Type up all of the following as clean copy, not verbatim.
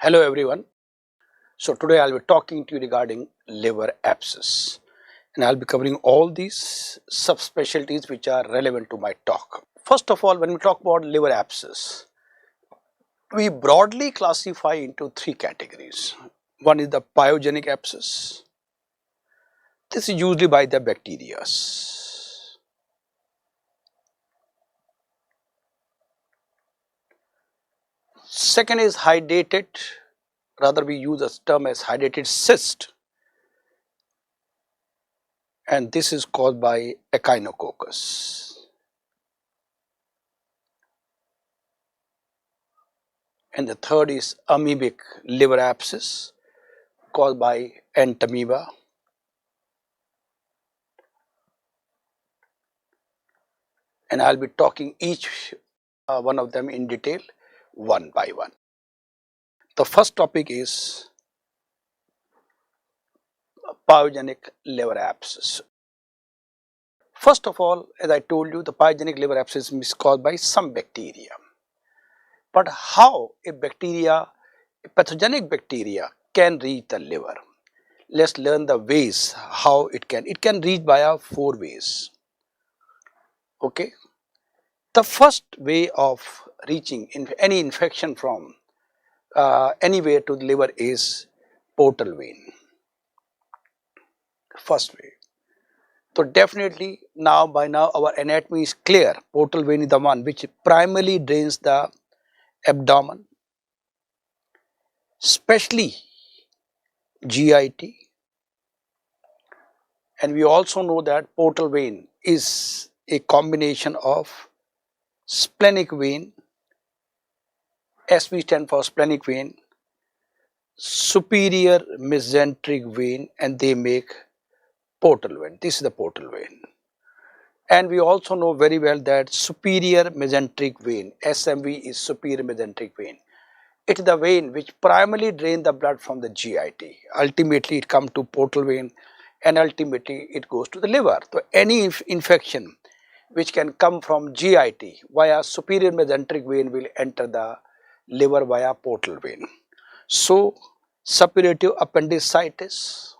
Hello everyone. So today I'll be talking to you regarding liver abscess, and I'll be covering all these subspecialties which are relevant to my talk. First of all, when we talk about liver abscess, we broadly classify into three categories. One is the pyogenic abscess. This is usually by the bacteria. Second is hydatid, rather we use a term as hydatid cyst, and this is caused by echinococcus. And the third is amoebic liver abscess caused by entamoeba. And I'll be talking each one of them in detail one by one. The first topic is pyogenic liver abscess. First of all, as I told you, the pyogenic liver abscess is caused by some bacteria. But how a pathogenic bacteria can reach the liver? Let's learn the ways how it can. It can reach via four ways. Okay. The first way of reaching any infection from anywhere to the liver is portal vein. First way. So definitely by now our anatomy is clear. Portal vein is the one which primarily drains the abdomen, especially GIT, and we also know that portal vein is a combination of splenic vein, SV stand for splenic vein, superior mesenteric vein, and they make portal vein. This is the portal vein. And we also know very well that superior mesenteric vein, SMV, is superior mesenteric vein. It is the vein which primarily drains the blood from the GIT. Ultimately it comes to portal vein and ultimately it goes to the liver. So any infection which can come from GIT via superior mesenteric vein will enter the liver via portal vein. So suppurative appendicitis,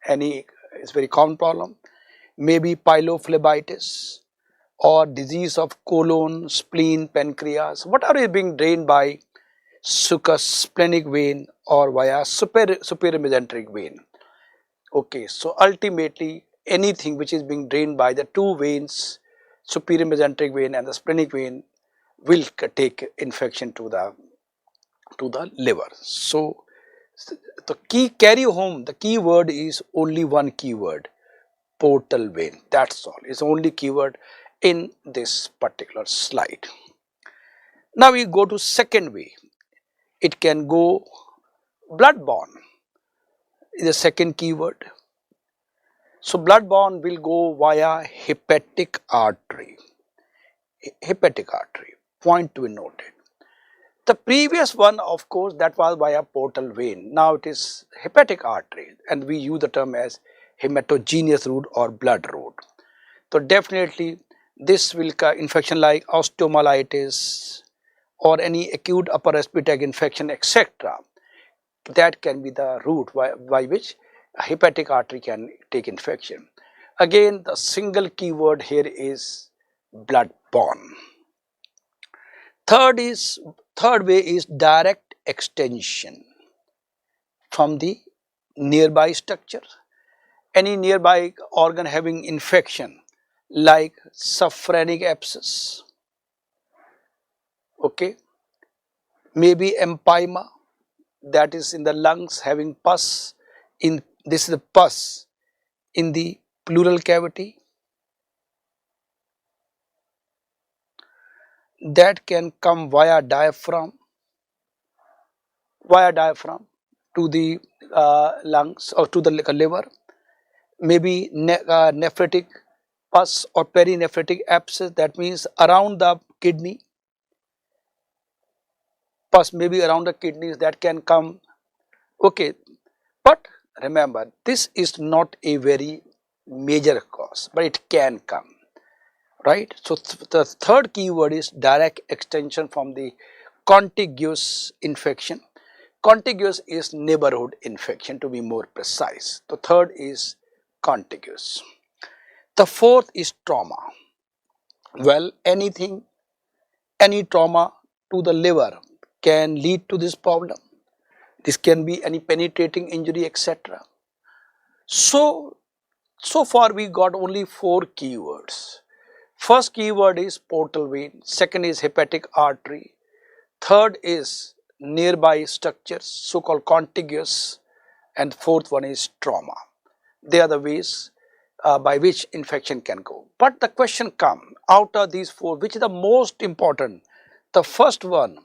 is very common problem, maybe pylophlebitis or disease of colon, spleen, pancreas, whatever is being drained by succus splenic vein or via superior mesenteric vein. Okay, so ultimately anything which is being drained by the two veins, superior mesenteric vein and the splenic vein, will take infection to the liver. So the key word is only one keyword: portal vein. That's all. It's only keyword in this particular slide. Now we go to second way. It can go bloodborne is the second keyword. So bloodborne will go via hepatic artery. Hepatic artery. Point to be noted. The previous one, of course, that was via portal vein. Now it is hepatic artery, and we use the term as hematogenous route or blood route. So definitely this will infection like osteomyelitis or any acute upper respiratory infection, etc. That can be the route by which a hepatic artery can take infection. Again, the single keyword here is bloodborne. Third way is direct extension from the nearby structure. Any nearby organ having infection like subphrenic abscess, okay, maybe empyema, that is in the lungs having pus, this is the pus in the pleural cavity, that can come via diaphragm to the lungs or to the liver. Maybe nephritic pus or perinephritic abscess, that means around the kidney. Pus maybe around the kidneys, that can come. Okay, but remember, this is not a very major cause, but it can come, right? So the third keyword is direct extension from the contiguous infection. Contiguous is neighborhood infection, to be more precise. The third is contiguous. The fourth is trauma. Well, any trauma to the liver can lead to this problem. This can be any penetrating injury, etc. So far we got only 4 keywords. First keyword is portal vein, second is hepatic artery, third is nearby structures, so-called contiguous, and fourth one is trauma. They are the ways by which infection can go. But the question comes, out of these 4, which is the most important? The first one,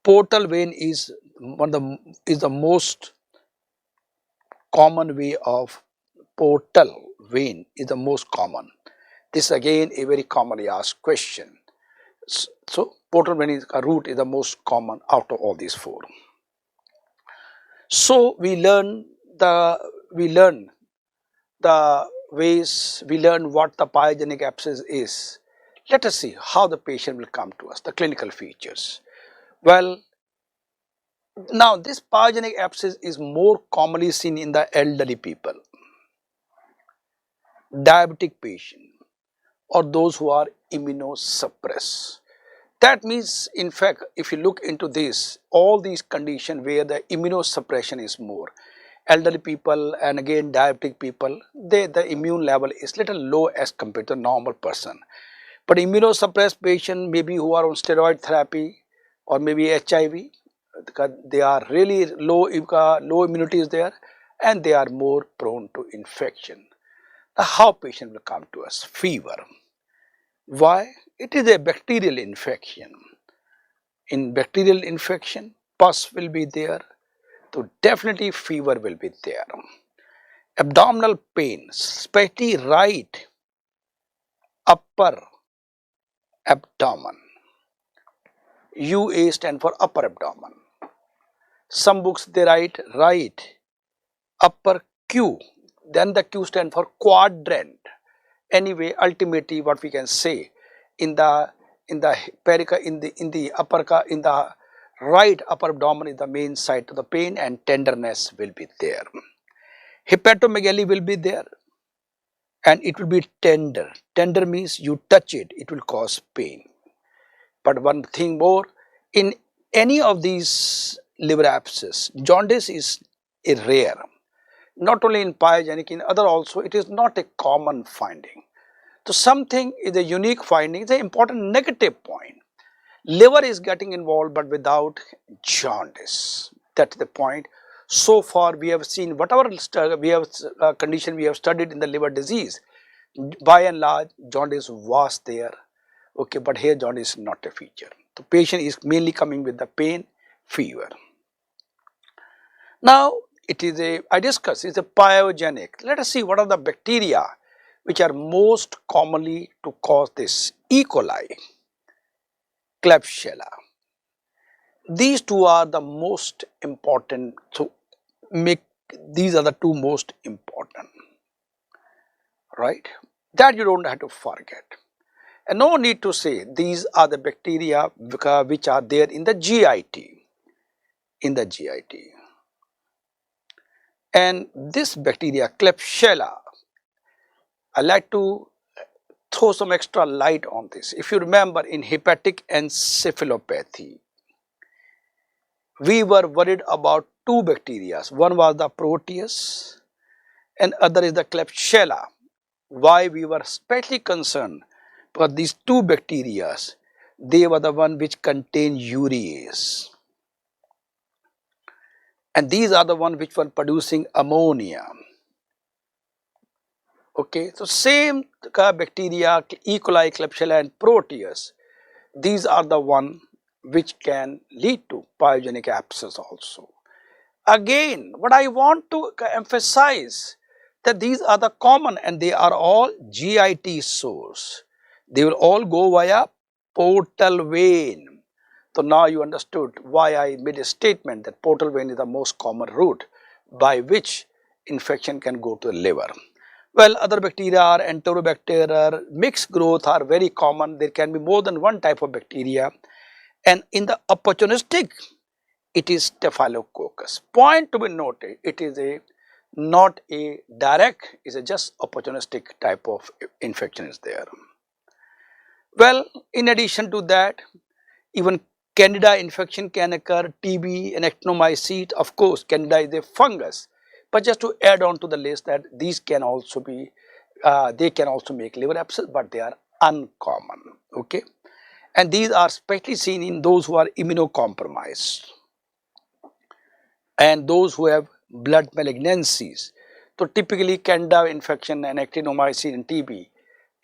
portal vein, is the most common way of portal vein is the most common. This again a very commonly asked question. So portal vein is a route is the most common out of all these 4. So we learn the ways, we learn what the pyogenic abscess is. Let us see how the patient will come to us, the clinical features. Well, now this pyogenic abscess is more commonly seen in the elderly people, diabetic patient, or those who are immunosuppressed. That means, in fact, if you look into this, all these conditions where the immunosuppression is more, elderly people and again diabetic people, the immune level is little low as compared to normal person. But immunosuppressed patient, maybe who are on steroid therapy or maybe HIV, because they are really low immunity is there and they are more prone to infection. Now, how patient will come to us? Fever. Why? It is a bacterial infection. In bacterial infection, pus will be there, so definitely fever will be there. Abdominal pain, especially right upper abdomen. UA stand for upper abdomen. Some books they write right upper Q, then the Q stand for quadrant. Anyway, ultimately what we can say, in the right upper abdomen is the main site of the pain and tenderness will be there. Hepatomegaly will be there and it will be tender. Tender means you touch it, it will cause pain. But one thing more, in any of these liver abscess, jaundice is rare. Not only in pyogenic, in other also, it is not a common finding. So something is a unique finding, it's an important negative point. Liver is getting involved but without jaundice. That's the point. So far we have seen whatever condition we have studied in the liver disease, by and large jaundice was there. Okay, but here jaundice is not a feature. The patient is mainly coming with the pain, fever. Now I discuss, it's a pyogenic. Let us see what are the bacteria which are most commonly to cause this. E. coli, Klebsiella. These two are the most important, so these are the 2 most important, right? That you don't have to forget. And no need to say these are the bacteria which are there in the GIT. And this bacteria, Klebsiella, I like to throw some extra light on this. If you remember, in hepatic encephalopathy, we were worried about 2 bacteria. One was the Proteus and other is the Klebsiella. Why we were especially concerned? Because these 2 bacteria, they were the one which contain urease. And these are the one which were producing ammonia. Okay, so same bacteria, E. coli, Klebsiella and Proteus, these are the one which can lead to pyogenic abscess also. Again, what I want to emphasize that these are the common and they are all GIT source. They will all go via portal vein. So now you understood why I made a statement that portal vein is the most common route by which infection can go to the liver. Well, other bacteria are enterobacter, mixed growth are very common. There can be more than one type of bacteria. And in the opportunistic it is Staphylococcus. Point to be noted, it is not a direct, it is a just opportunistic type of infection is there. Well, in addition to that, even Candida infection can occur, TB and actinomycete. Of course, Candida is a fungus, but just to add on to the list that these can also be, they can also make liver abscess, but they are uncommon. Okay, and these are especially seen in those who are immunocompromised and those who have blood malignancies. So typically Candida infection and actinomycete and TB,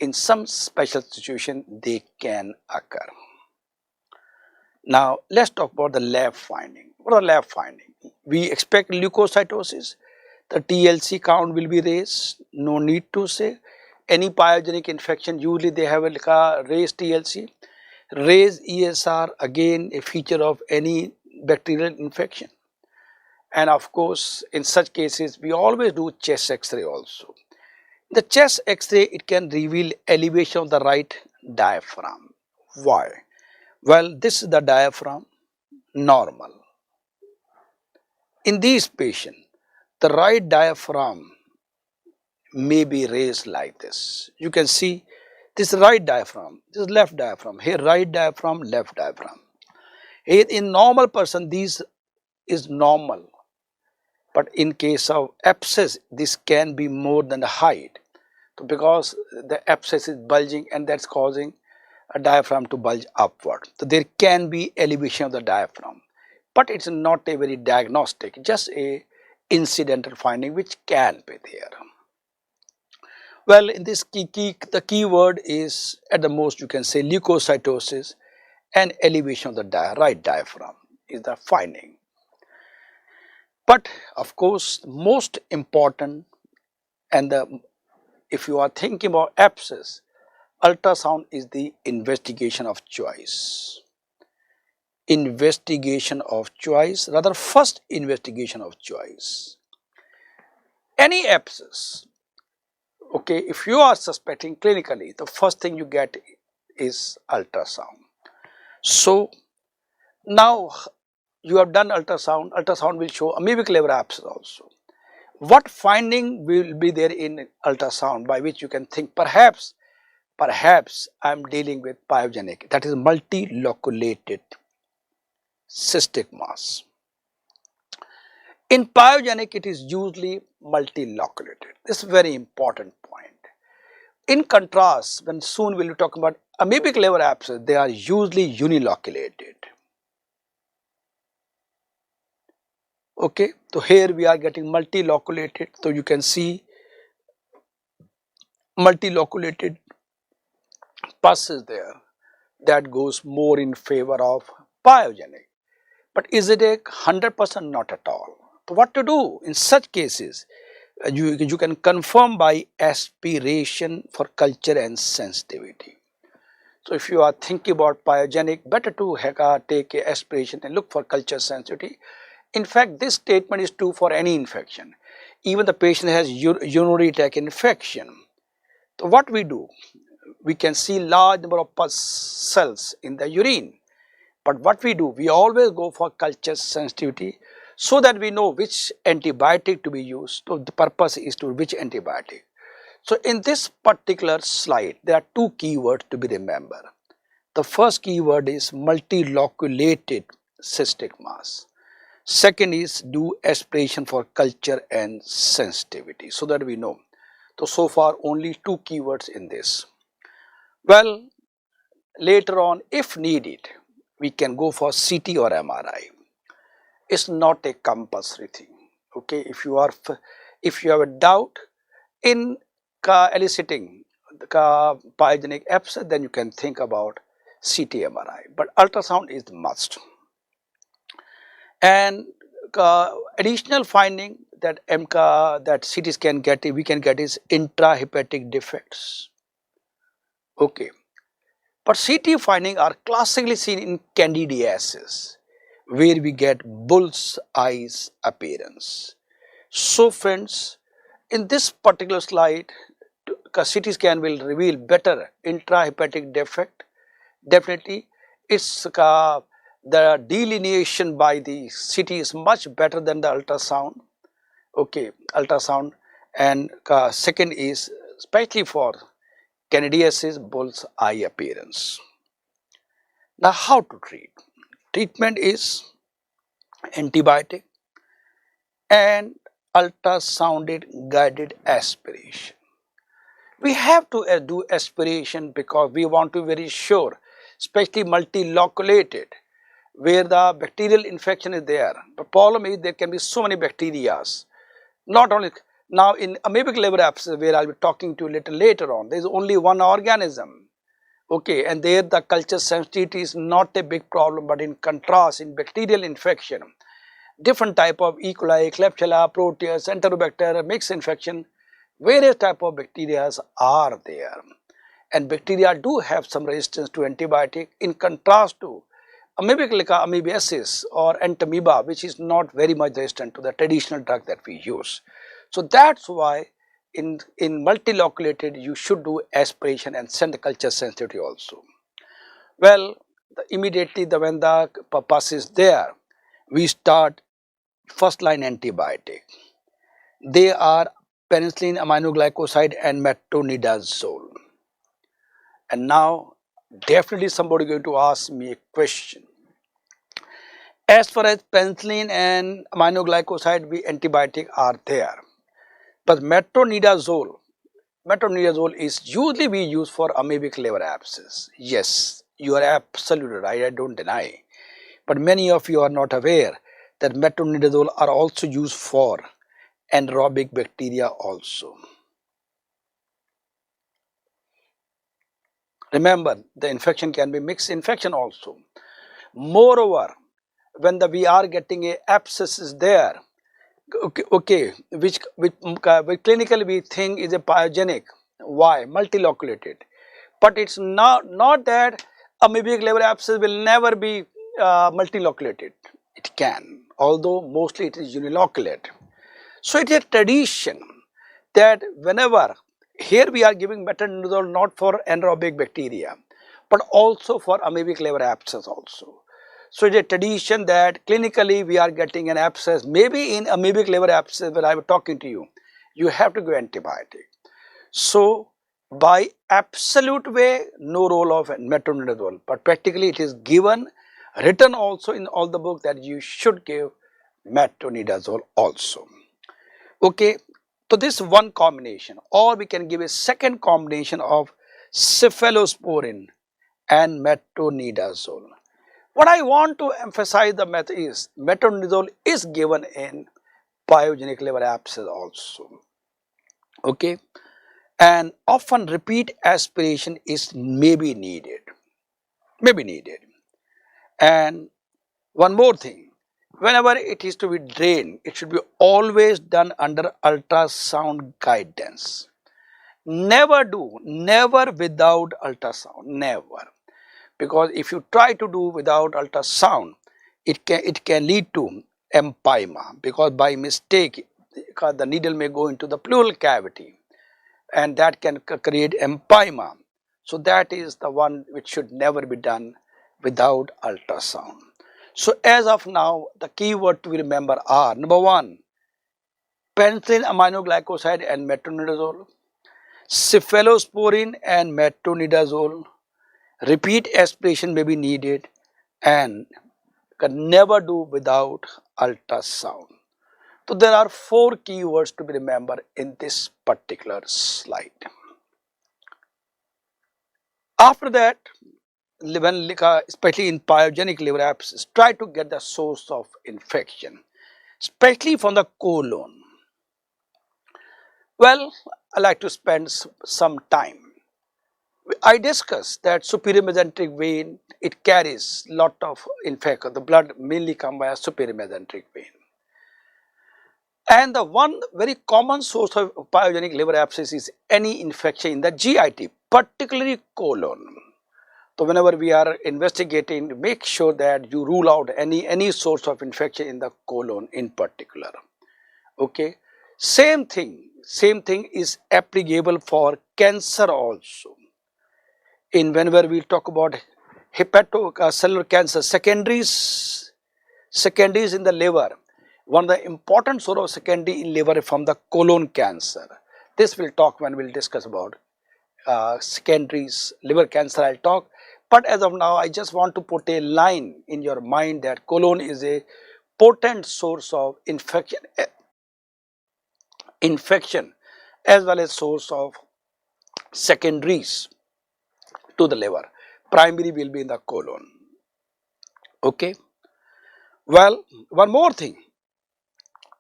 in some special situation they can occur. Now let's talk about the lab finding. What are lab finding? We expect leukocytosis, the TLC count will be raised, no need to say. Any pyogenic infection, usually they have a raised TLC. Raised ESR, again a feature of any bacterial infection. And of course, in such cases, we always do chest X-ray also. The chest X-ray, it can reveal elevation of the right diaphragm. Why? Well, this is the diaphragm, normal. In these patients, the right diaphragm may be raised like this. You can see this right diaphragm, this left diaphragm, here right diaphragm, left diaphragm. Here in normal person, this is normal. But in case of abscess, this can be more than the height, so because the abscess is bulging and that's causing a diaphragm to bulge upward. So there can be elevation of the diaphragm, but it's not a very diagnostic, just a incidental finding which can be there. Well, in this the key word is at the most you can say leukocytosis and elevation of the right diaphragm is the finding. But of course, most important, and if you are thinking about abscess, ultrasound is the investigation of choice. Investigation of choice, rather first investigation of choice. Any abscess, okay, if you are suspecting clinically, the first thing you get is ultrasound. So now you have done ultrasound, ultrasound will show amoebic liver abscess also. What finding will be there in ultrasound by which you can think perhaps I am dealing with pyogenic, that is multiloculated cystic mass. In pyogenic, it is usually multiloculated. This is a very important point. In contrast, when soon we will talk about amoebic liver abscess, they are usually uniloculated. Okay, so here we are getting multiloculated, so you can see multiloculated pus is there, that goes more in favor of pyogenic. But is it a 100%? Not at all. So what to do in such cases? You can confirm by aspiration for culture and sensitivity. So if you are thinking about pyogenic, better to take a aspiration and look for culture sensitivity. In fact, this statement is true for any infection. Even the patient has urinary tract infection. So what we do? We can see large number of pus cells in the urine. But what we do? We always go for culture sensitivity so that we know which antibiotic to be used. So the purpose is to which antibiotic. So in this particular slide, there are two keywords to be remembered. The first keyword is multiloculated cystic mass. Second is do aspiration for culture and sensitivity, so that we know. So far only two keywords in this. Well, later on if needed, we can go for CT or MRI. It's not a compulsory thing. Okay, if you have a doubt in eliciting the pyogenic abscess, then you can think about CT MRI, but ultrasound is the must. And additional finding that CT scan we can get is intrahepatic defects. Okay, but CT finding are classically seen in candidiasis, where we get bull's eyes appearance. So friends, in this particular slide, CT scan will reveal better intrahepatic defect. Definitely, it's the delineation by the CT is much better than the ultrasound. Okay, ultrasound. And second is especially for candidiasis, bull's eye appearance. Now, how to treat? Treatment is antibiotic and ultrasounded guided aspiration. We have to do aspiration because we want to be very sure, especially multiloculated, where the bacterial infection is there. The problem is there can be so many bacteria. Not only now in amoebic liver abscess, where I'll be talking to you little later on, there is only one organism. Okay, and there the culture sensitivity is not a big problem, but in contrast, in bacterial infection, different type of E. coli, Klebsiella, Proteus, Enterobacter, mixed infection, various type of bacteria are there. And bacteria do have some resistance to antibiotic in contrast to amoebic like Amoebiasis or entamoeba, which is not very much resistant to the traditional drug that we use. So that's why in multiloculated you should do aspiration and send the culture sensitivity also. Well, immediately when the pus is there, we start first line antibiotic. They are penicillin, aminoglycoside and metronidazole. And now definitely somebody going to ask me a question. As far as penicillin and aminoglycoside, antibiotic are there, but metronidazole is usually we use for amoebic liver abscess. Yes, you are absolutely right, I don't deny. But many of you are not aware that metronidazole are also used for anaerobic bacteria also. Remember, the infection can be mixed infection also. Moreover, when we are getting a abscess is there, okay, which clinically we think is a pyogenic. Why? Multiloculated. But it's not that amoebic liver abscess will never be multiloculated. It can, although mostly it is uniloculate. So it is a tradition that whenever here we are giving metronidazole not for anaerobic bacteria, but also for amoebic liver abscess also. So it is a tradition that clinically we are getting an abscess, maybe in amoebic liver abscess where I was talking to you, you have to give antibiotic. So by absolute way, no role of metronidazole, but practically it is given, written also in all the book that you should give metronidazole also. Okay, so this one combination, or we can give a second combination of cephalosporin and metronidazole. What I want to emphasize the method is metronidazole is given in pyogenic liver abscess also. Okay, and often repeat aspiration is maybe needed. And one more thing, whenever it is to be drained, it should be always done under ultrasound guidance. Never without ultrasound, never. Because if you try to do without ultrasound, it can lead to empyema, because by mistake the needle may go into the pleural cavity and that can create empyema. So that is the one which should never be done without ultrasound. So as of now, the key word to remember are: number one, penicillin, aminoglycoside and metronidazole, cephalosporin and metronidazole, repeat aspiration may be needed, and can never do without ultrasound. So there are 4 keywords to be remembered in this particular slide. After that, when especially in pyogenic liver abscess, try to get the source of infection, especially from the colon. Well, I like to spend some time. I discussed that superior mesenteric vein, it carries lot of infection. The blood mainly comes via superior mesenteric vein. And the one very common source of pyogenic liver abscess is any infection in the GIT, particularly colon. So whenever we are investigating, make sure that you rule out any source of infection in the colon in particular. Okay, same thing is applicable for cancer also. In whenever we talk about hepatocellular cancer, secondaries in the liver. One of the important source of secondary in liver is from the colon cancer. This we'll talk when we'll discuss about secondaries, liver cancer I'll talk. But as of now, I just want to put a line in your mind that colon is a potent source of infection as well as source of secondaries to the liver. Primary will be in the colon. Okay. Well, one more thing.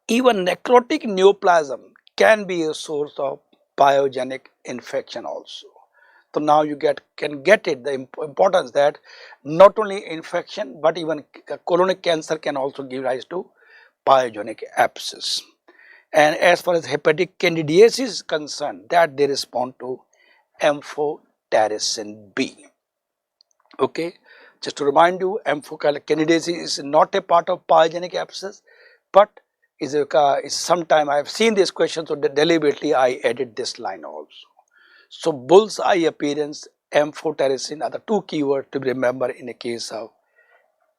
Even necrotic neoplasm can be a source of pyogenic infection also. So now you can get it, the importance that not only infection but even colonic cancer can also give rise to pyogenic abscess. And as far as hepatic candidiasis is concerned, that they respond to amphotericin B. Okay, just to remind you, candidiasis is not a part of pyogenic abscess, but is sometime I have seen this question, so deliberately I added this line also. So bull's eye appearance, amphotericin are the two keywords to remember in a case of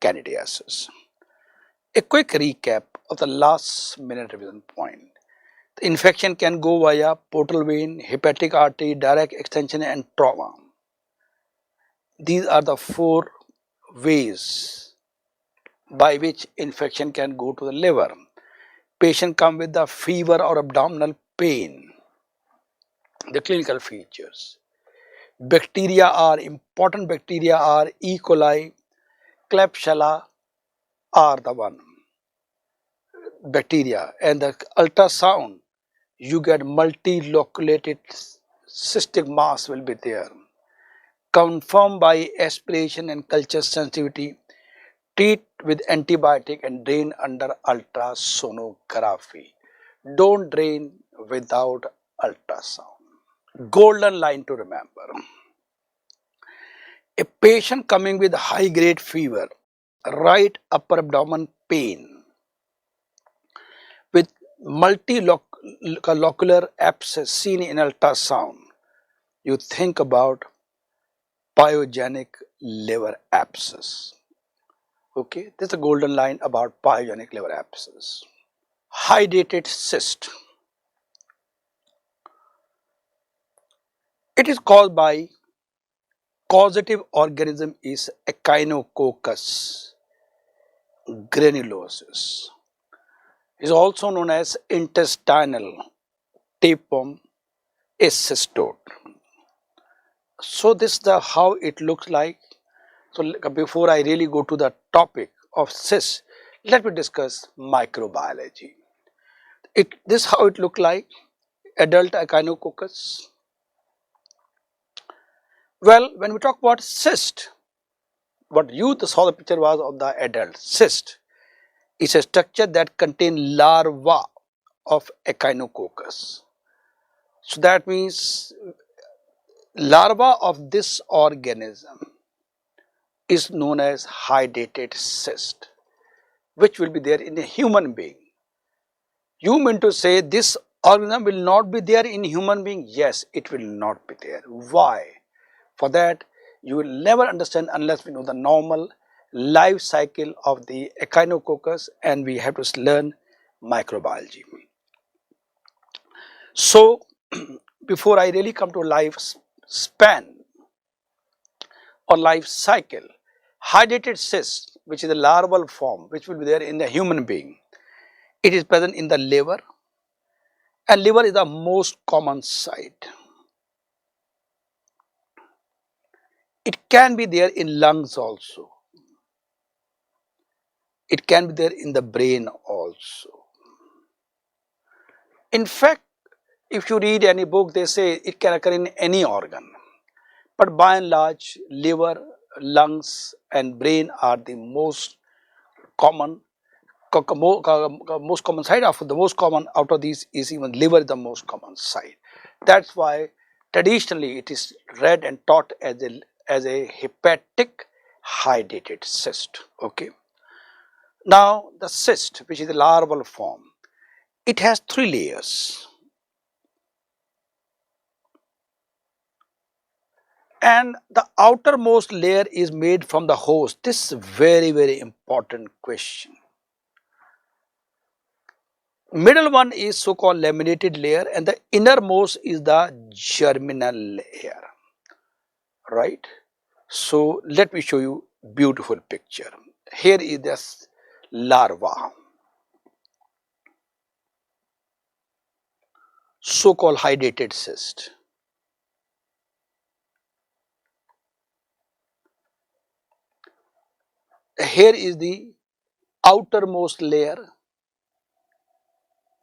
candidiasis. A quick recap of the last minute revision point. The infection can go via portal vein, hepatic artery, direct extension and trauma. These are the four ways by which infection can go to the liver. Patient come with the fever or abdominal pain. The clinical features. Important bacteria are E. coli, Klebsiella are the one bacteria, and the ultrasound you get multiloculated cystic mass will be there. Confirmed by aspiration and culture sensitivity. Treat with antibiotic and drain under ultrasonography. Don't drain without ultrasound. Golden line to remember. A patient coming with high grade fever, right upper abdomen pain with multilocular abscess seen in ultrasound, you think about pyogenic liver abscess. Okay, this is a golden line about pyogenic liver abscess. Hydatid cyst. It is caused by causative organism is Echinococcus granulosus. It is also known as intestinal tapeworm cystoid. So this is the how it looks like. So before I really go to the topic of cyst, let me discuss microbiology. This how it look like, adult Echinococcus. Well, when we talk about cyst, what you saw the picture was of the adult. Cyst is a structure that contains larvae of Echinococcus. So that means larva of this organism is known as hydatid cyst, which will be there in a human being. You mean to say this organism will not be there in human being? Yes, it will not be there. Why? For that, you will never understand unless we know the normal life cycle of the Echinococcus, and we have to learn microbiology. So, before I really come to life span or life cycle, hydatid cyst, which is the larval form, which will be there in the human being, it is present in the liver, and liver is the most common site. It can be there in lungs also. It can be there in the brain also. In fact, if you read any book, they say it can occur in any organ. But by and large, liver, lungs and brain are the most common site. The most common out of these is even liver is the most common site. That's why traditionally it is read and taught as a hepatic hydatid cyst. Okay. Now the cyst, which is the larval form, it has three layers. and the outermost layer is made from the host. This is a very important question. Middle one is so-called laminated layer and the innermost is the germinal layer, right? So let me show you beautiful picture. Here is this larva, so-called hydatid cyst. Here is the outermost layer.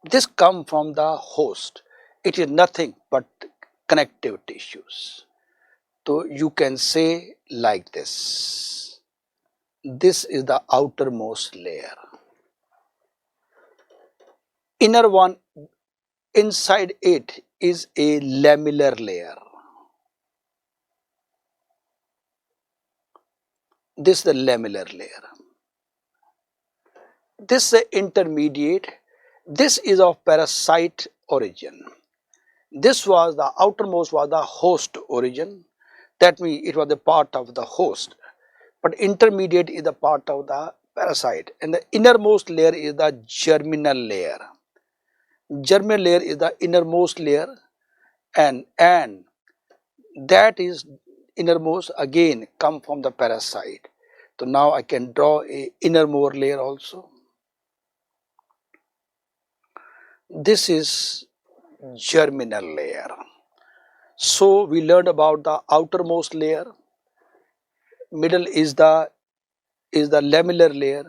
This comes from the host. It is nothing but connective tissues. So you can say like this. This is the outermost layer. Inner one, inside it is a lamellar layer. This is the lamellar layer. This is intermediate. This is of parasite origin. This was the outermost was the host origin. That means it was the part of the host. But intermediate is the part of the parasite. And the innermost layer is the germinal layer. Germinal layer is the innermost layer and that is innermost again come from the parasite. So now I can draw a innermost layer also. This is germinal layer. So we learned about the outermost layer, middle is the lamellar layer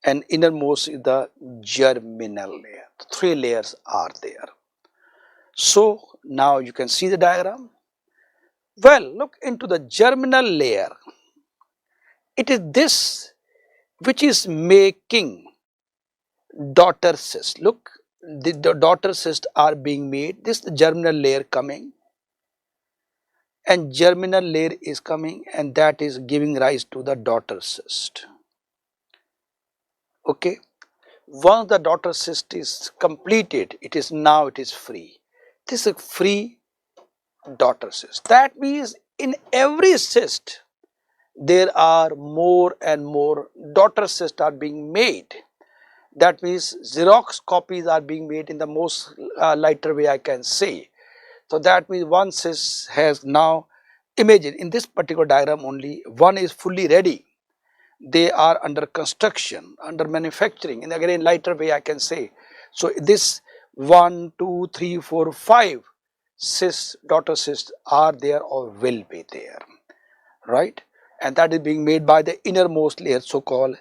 and innermost is the germinal layer. Three layers are there. So now you can see the diagram. Well, look into the germinal layer. It is this which is making daughter cyst. Look, the daughter cysts are being made. This is the germinal layer coming and germinal layer is coming and that is giving rise to the daughter cyst. Okay. Once the daughter cyst is completed, it is free. This is a free daughter cyst. That means in every cyst there are more and more daughter cysts are being made. That means Xerox copies are being made in the most lighter way I can say. So that means one cyst has now, imagine in this particular diagram only one is fully ready. They are under construction, under manufacturing. And again in lighter way I can say. So this 1, 2, 3, 4, 5 cysts, daughter cysts are there or will be there, right? And that is being made by the innermost layer, so-called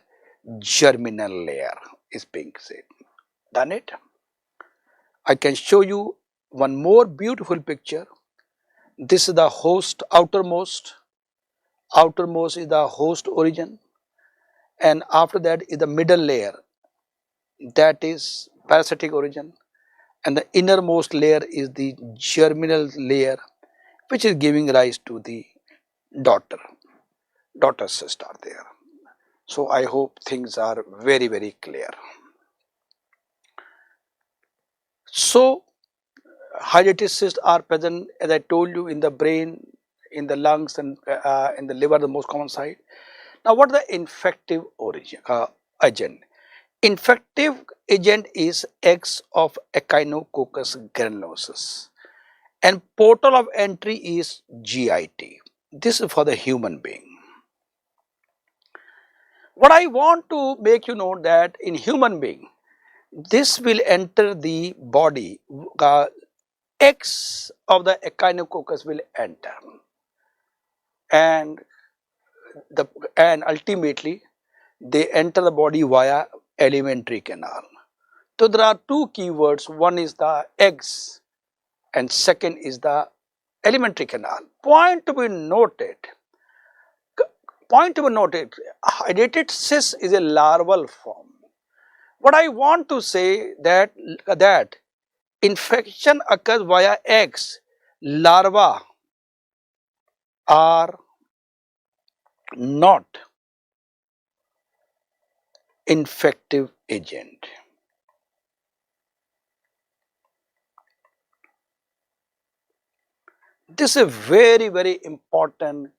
germinal layer is being said. Done it? I can show you one more beautiful picture. This is the host, outermost is the host origin, and after that is the middle layer, that is parasitic origin, and the innermost layer is the germinal layer which is giving rise to the daughter cyst are there. So I hope things are very clear. So hydatid cysts are present, as I told you, in the brain, in the lungs and in the liver, the most common site. Now what is the infective agent? Infective agent is eggs of Echinococcus granulosus and portal of entry is GIT. This is for the human being. What I want to make you know that in human being, this will enter the body, eggs of the Echinococcus will enter and ultimately they enter the body via alimentary canal. So there are two keywords, one is the eggs and second is the alimentary canal. Point to be noted, hydatid cyst is a larval form. What I want to say that infection occurs via eggs, larvae are not infective agent. This is a very, very important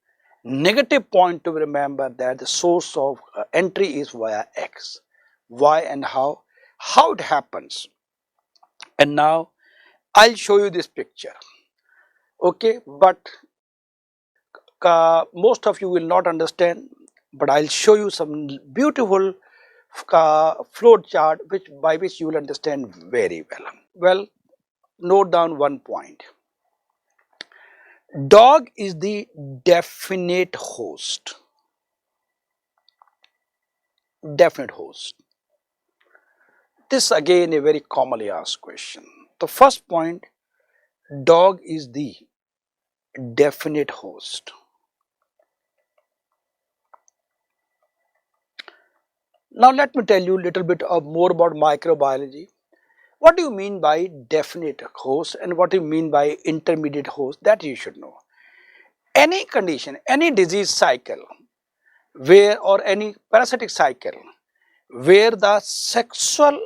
negative point to remember, that the source of entry is via X. Why and how it happens. And now I'll show you this picture. Okay, but most of you will not understand, but I'll show you some beautiful flow chart by which you will understand very well. Well, note down one point. Dog is the definite host. Definite host. This again a very commonly asked question. The first point, dog is the definite host. Now let me tell you a little bit more about microbiology. What do you mean by definite host and what do you mean by intermediate host? That you should know. Any condition, any disease cycle where, or any parasitic cycle where the sexual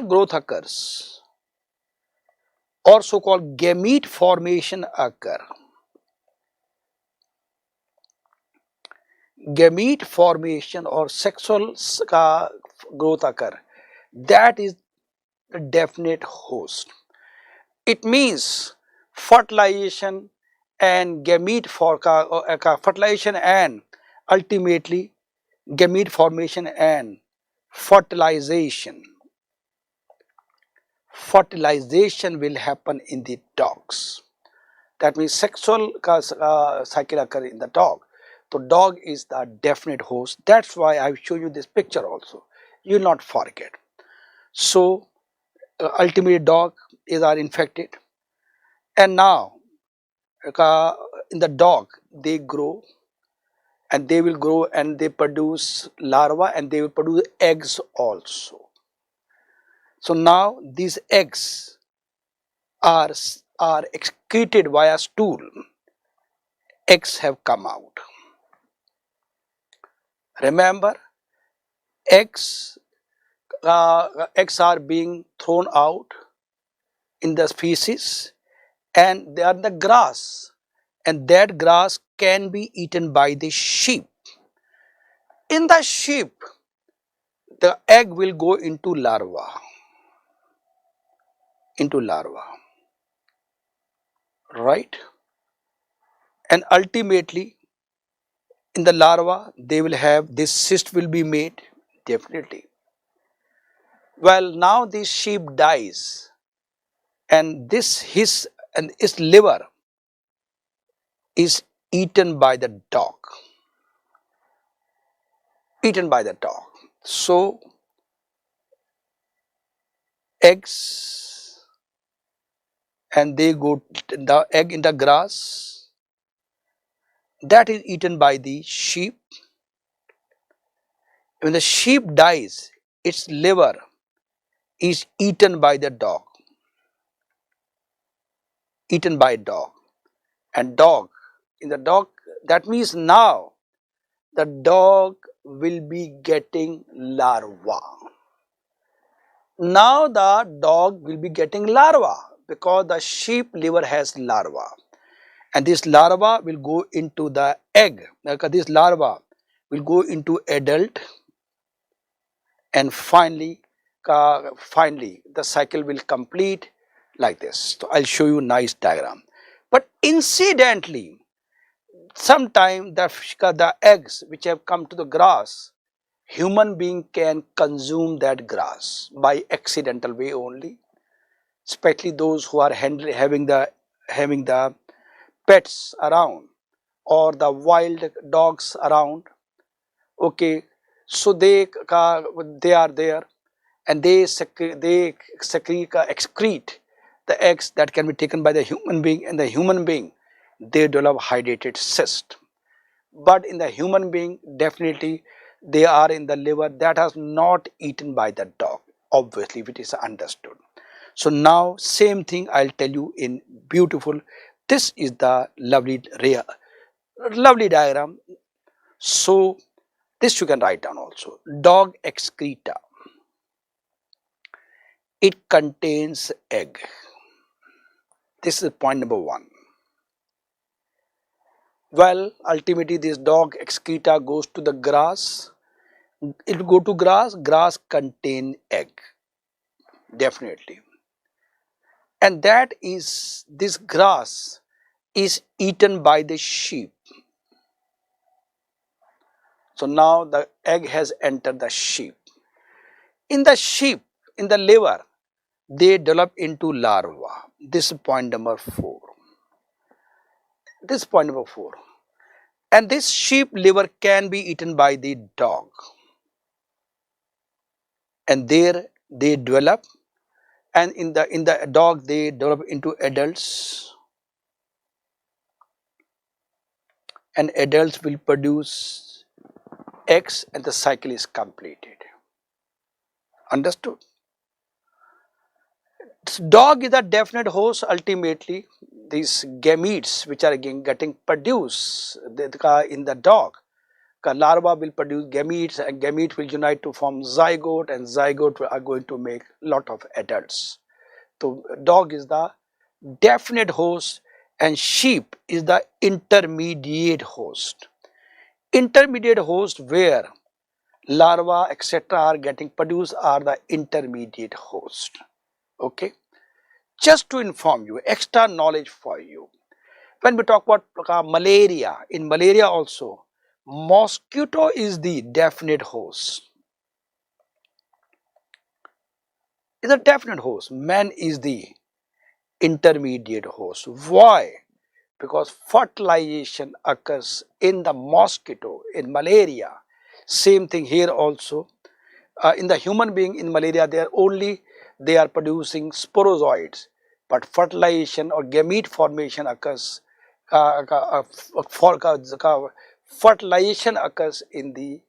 growth occurs, or so-called gamete formation occur. Gamete formation or sexual growth occur. That is the definite host. It means fertilization and gamete fertilization and ultimately gamete formation and fertilization. Fertilization will happen in the dogs. That means sexual cycle occur in the dog. So dog is the definite host. That's why I show you this picture also. You will not forget. So ultimately dog are infected, and now in the dog they grow, and they will grow and they produce larvae and they will produce eggs also. So now these eggs are excreted via stool. Eggs have come out. Remember, eggs are being thrown out in the feces, and they are in the grass, and that grass can be eaten by the sheep. In the sheep, the egg will go into larva, right? And ultimately, in the larva, they will have this cyst will be made, definitely. Well, now this sheep dies, and his liver is eaten by the dog. So eggs, and they go the egg in the grass, that is eaten by the sheep. When the sheep dies, its liver is eaten by the dog. And dog, in the dog, that means now the dog will be getting larva. Now the dog will be getting larva because the sheep liver has larva, and this larva will go into the egg. This larva will go into adult, and finally the cycle will complete like this. So I'll show you a nice diagram. But incidentally, sometime the eggs which have come to the grass, human being can consume that grass by accidental way only, especially those who are having the pets around or the wild dogs around. Okay, so they are there, and they excrete the eggs that can be taken by the human being, and the human being they develop hydatid cyst. But in the human being, definitely they are in the liver that has not eaten by the dog, obviously, which is understood. So now same thing I'll tell you in beautiful. This is the lovely diagram. So this you can write down also. Dog excreta. It contains egg. This is point number 1. Well, ultimately this dog excreta goes to the grass. It will go to grass. Grass contain egg, definitely. And that is, this grass is eaten by the sheep. So now the egg has entered the sheep. In the sheep, in the liver, they develop into larva. This is point number 4. This is point number 4. And this sheep liver can be eaten by the dog. And there they develop, and in the dog they develop into adults, and adults will produce eggs and the cycle is completed. Understood? Dog is a definite host. Ultimately these gametes which are again getting produced in the dog, larva will produce gametes, and gametes will unite to form zygote, and zygote are going to make lot of adults. So dog is the definite host and sheep is the intermediate host. Intermediate host where larva etc. are getting produced are the intermediate host. Okay, just to inform you, extra knowledge for you. When we talk about malaria, in malaria also mosquito is the definite host. Is a definite host. Man is the intermediate host. Why? Because fertilization occurs in the mosquito, in malaria. Same thing here also. In the human being, in malaria, they are producing sporozoids, but fertilization or gamete formation occurs. Fertilization occurs in the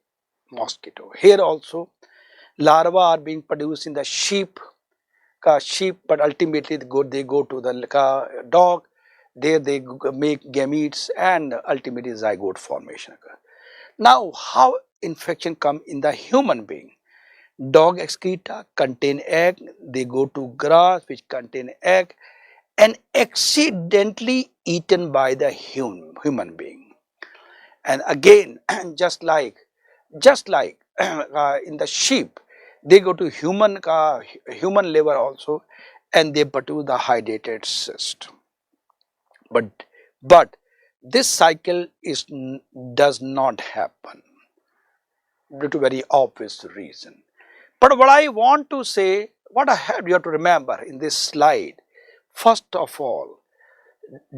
mosquito. Here also, larvae are being produced in the sheep, but ultimately they go to the dog. There they make gametes and ultimately zygote formation occurs. Now, how infection come in the human being? Dog excreta contain egg, they go to grass which contain egg and accidentally eaten by the human being. And again, just like in the sheep, they go to human liver also, and they produce the hydatid cyst. But this cycle does not happen due to very obvious reason. But what I want to say, you have to remember in this slide, first of all,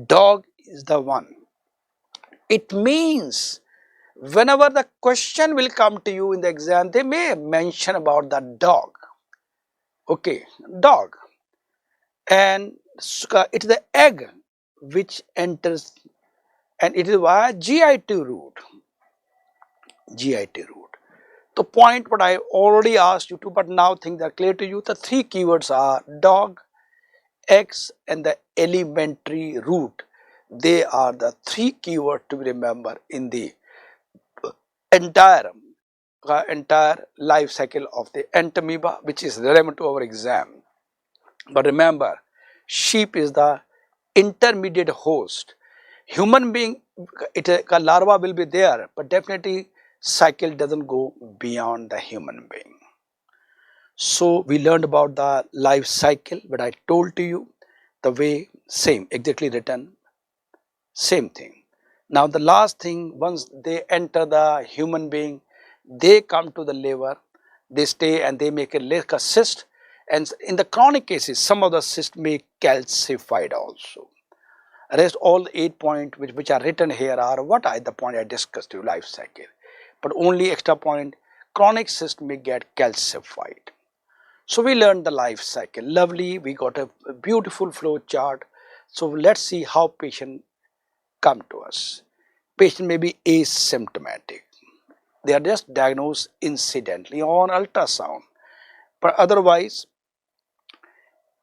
dog is the one. It means whenever the question will come to you in the exam, they may mention about the dog. Okay, dog. And it is the egg which enters, and it is via GIT route. GIT route. The point what I already asked you to, but now things are clear to you. The 3 keywords are dog, eggs and the elementary route. They are the 3 keywords to remember in the entire life cycle of the entamoeba, which is relevant to our exam. But remember, sheep is the intermediate host. Human being, a larva will be there, but definitely cycle doesn't go beyond the human being. So we learned about the life cycle, but I told to you the way, same, exactly written, same thing. Now the last thing, once they enter the human being, they come to the liver, they stay and they make a cyst, and in the chronic cases, some of the cysts may calcified also. Rest all 8 points which are written here are the point I discussed to you, life cycle. But only extra point, chronic cyst may get calcified. So we learned the life cycle. Lovely, we got a beautiful flow chart. So let's see how patient come to us. Patient may be asymptomatic. They are just diagnosed incidentally on ultrasound. But otherwise,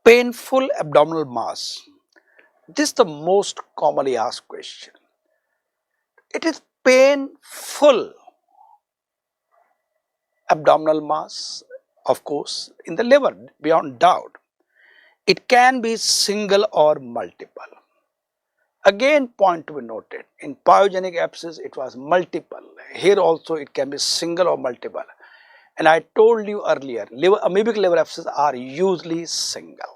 painful abdominal mass. This is the most commonly asked question. It is painful abdominal mass. Of course, in the liver, beyond doubt. It can be single or multiple. Again, point to be noted, in pyogenic abscess it was multiple. Here also it can be single or multiple. And I told you earlier, amoebic liver abscess are usually single.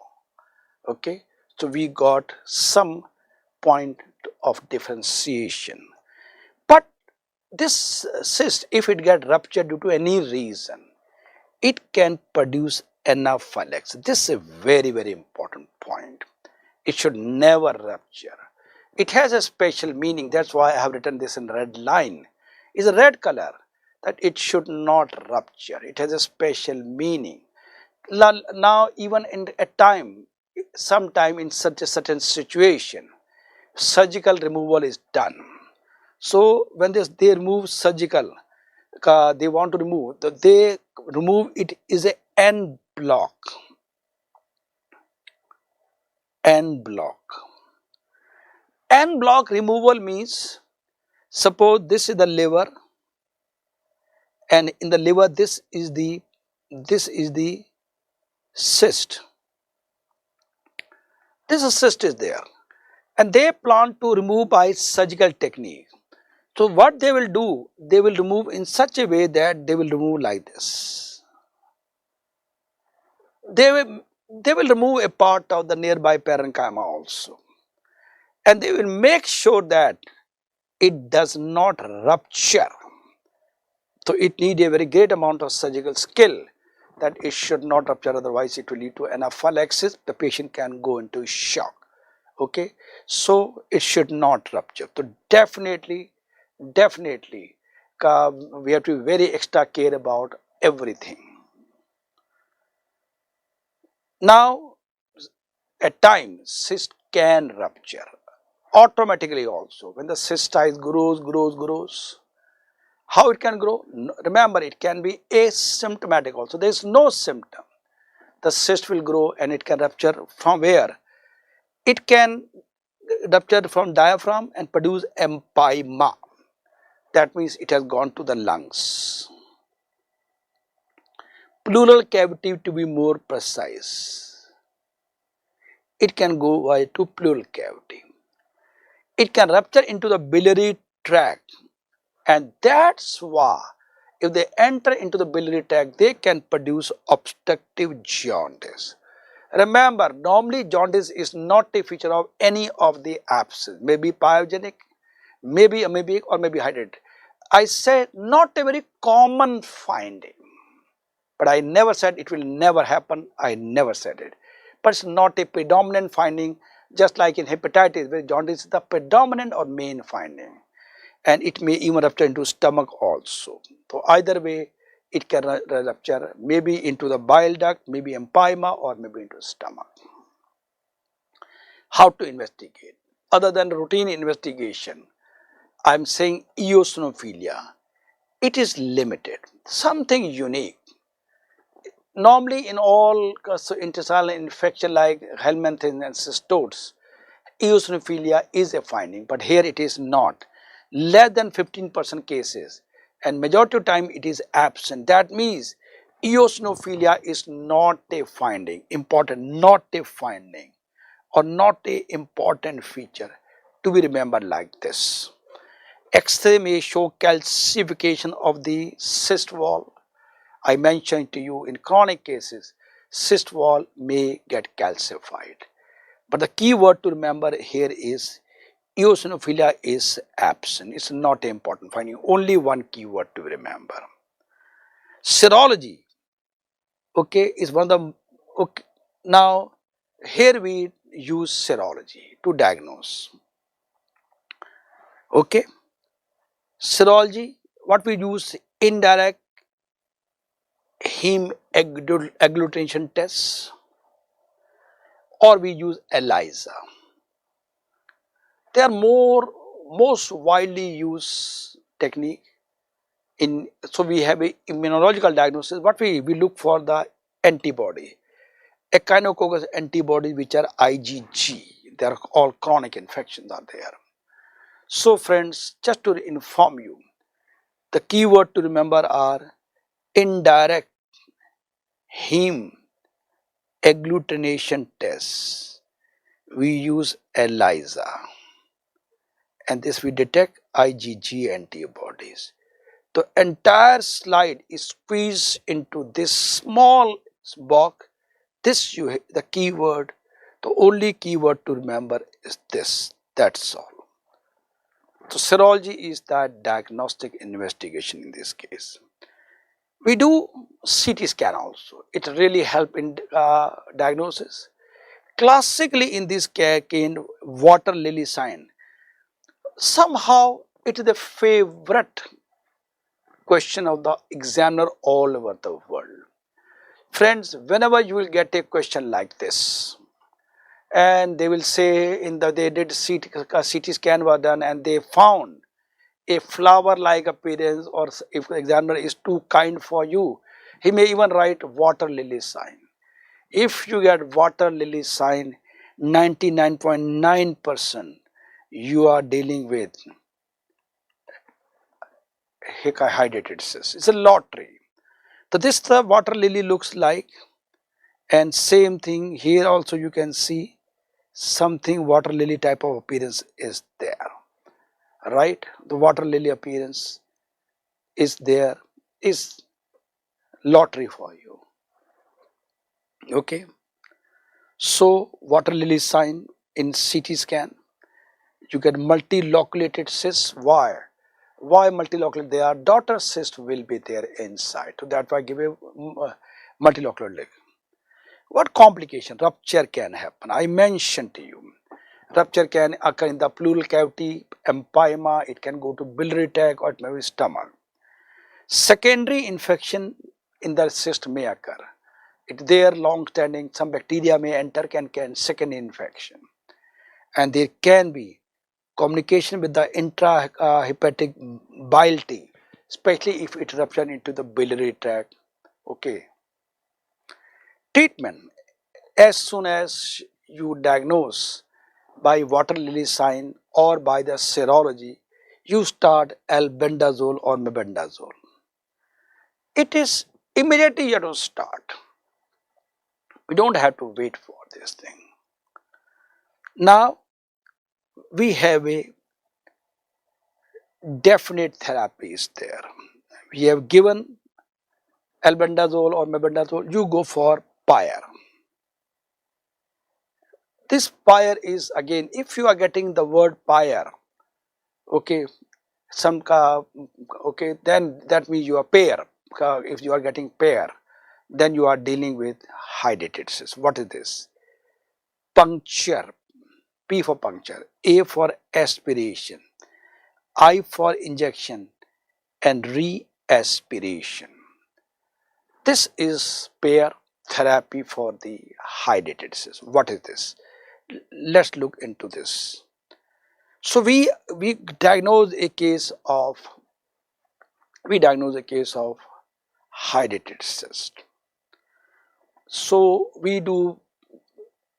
Okay, so we got some point of differentiation. But this cyst, if it get ruptured due to any reason, it can produce anaphylaxis. This is a very, very important point. It should never rupture. It has a special meaning. That's why I have written this in red line. It's a red color, that it should not rupture. It has a special meaning. Now, even in a time, sometime in such a certain situation, surgical removal is done. So when they remove surgical, they want to remove, they remove it is a en bloc. En bloc. En bloc removal means, suppose this is the liver, and in the liver this is the cyst. This cyst is there, and they plan to remove by surgical technique. So what they will do, they will remove in such a way that they will remove like this. They will remove a part of the nearby parenchyma also, and they will make sure that it does not rupture. So it needs a very great amount of surgical skill, that it should not rupture, otherwise it will lead to anaphylaxis. The patient can go into shock. Okay, so it should not rupture. So definitely we have to be very extra care about everything. Now, at times cyst can rupture automatically also. When the cyst size grows, how it can grow? Remember, it can be asymptomatic also. There is no symptom. The cyst will grow and it can rupture from where? It can rupture from diaphragm and produce empyema. That means it has gone to the lungs. Pleural cavity, to be more precise. It can go to pleural cavity. It can rupture into the biliary tract, and that's why if they enter into the biliary tract, they can produce obstructive jaundice. Remember, normally jaundice is not a feature of any of the abscess, maybe pyogenic, maybe amoebic, or maybe Hydatid. I said not a very common finding, but I never said it will never happen. I never said it. But it's not a predominant finding, just like in hepatitis, where jaundice is the predominant or main finding. And it may even rupture into stomach also. So either way, it can rupture maybe into the bile duct, maybe empyema, or maybe into stomach. How to investigate? Other than routine investigation, I am saying eosinophilia. It is limited, something unique. Normally in all intestinal infection like helminthians and cystodes, eosinophilia is a finding, but here it is not. Less than 15% cases, and majority of time it is absent. That means eosinophilia is not a finding, important, not a finding, or not a important feature to be remembered like this. X-ray may show calcification of the cyst wall. I mentioned to you in chronic cases, cyst wall may get calcified. But the key word to remember here is eosinophilia is absent. It's not an important finding. Only one key word to remember. Serology, okay, is one of the, okay. Now, here we use serology to diagnose. Okay, serology, what we use? Indirect heme agglutination tests, or we use ELISA. They are most widely used technique. So we have a immunological diagnosis. What we look for the antibody, echinococcus antibodies, which are IgG. They are all chronic infections are there. So friends, just to inform you, the key word to remember are indirect heme agglutination tests, we use ELISA, and this we detect IgG antibodies. The entire slide is squeezed into this small box. This the keyword, the only keyword to remember is this. That's all. So serology is that diagnostic investigation in this case. We do CT scan also. It really help in diagnosis. Classically in this case, water lily sign. Somehow it is the favorite question of the examiner all over the world. Friends, whenever you will get a question like this, and they will say they did CT scan was done and they found a flower like appearance, or if the examiner is too kind for you, he may even write water lily sign. If you get water lily sign, 99.9% you are dealing with Hydatid cyst. It's a lottery. So this the water lily looks like, and same thing here also you can see something water lily type of appearance is there, right? The water lily appearance is there, is lottery for you. Okay, so water lily sign in CT scan, you get multiloculated cysts. Why multiloculated? Their daughter cyst will be there inside, so that's why I give a multiloculated. What complication? Rupture can happen. I mentioned to you, rupture can occur in the pleural cavity, empyema, it can go to biliary tract, or it may be stomach. Secondary infection in the cyst may occur. It's there long standing, some bacteria may enter, can second infection. And there can be communication with the intrahepatic bile tea, especially if it ruptures into the biliary tract. Okay. Treatment: as soon as you diagnose by water lily sign or by the serology, you start albendazole or mebendazole. It is immediately you have to start. We don't have to wait for this thing. Now we have a definite therapy is there. We have given albendazole or mebendazole, you go for PIRE. This PIRE is, again, if you are getting the word PIRE, okay, okay, then that means you are pair. If you are getting pair, then you are dealing with Hydatid cyst. What is this? Puncture, P for puncture, A for aspiration, I for injection, and re-aspiration. This is pair therapy for the Hydatid cyst. What is this? Let's look into this. So we diagnose a case of Hydatid cyst. So we do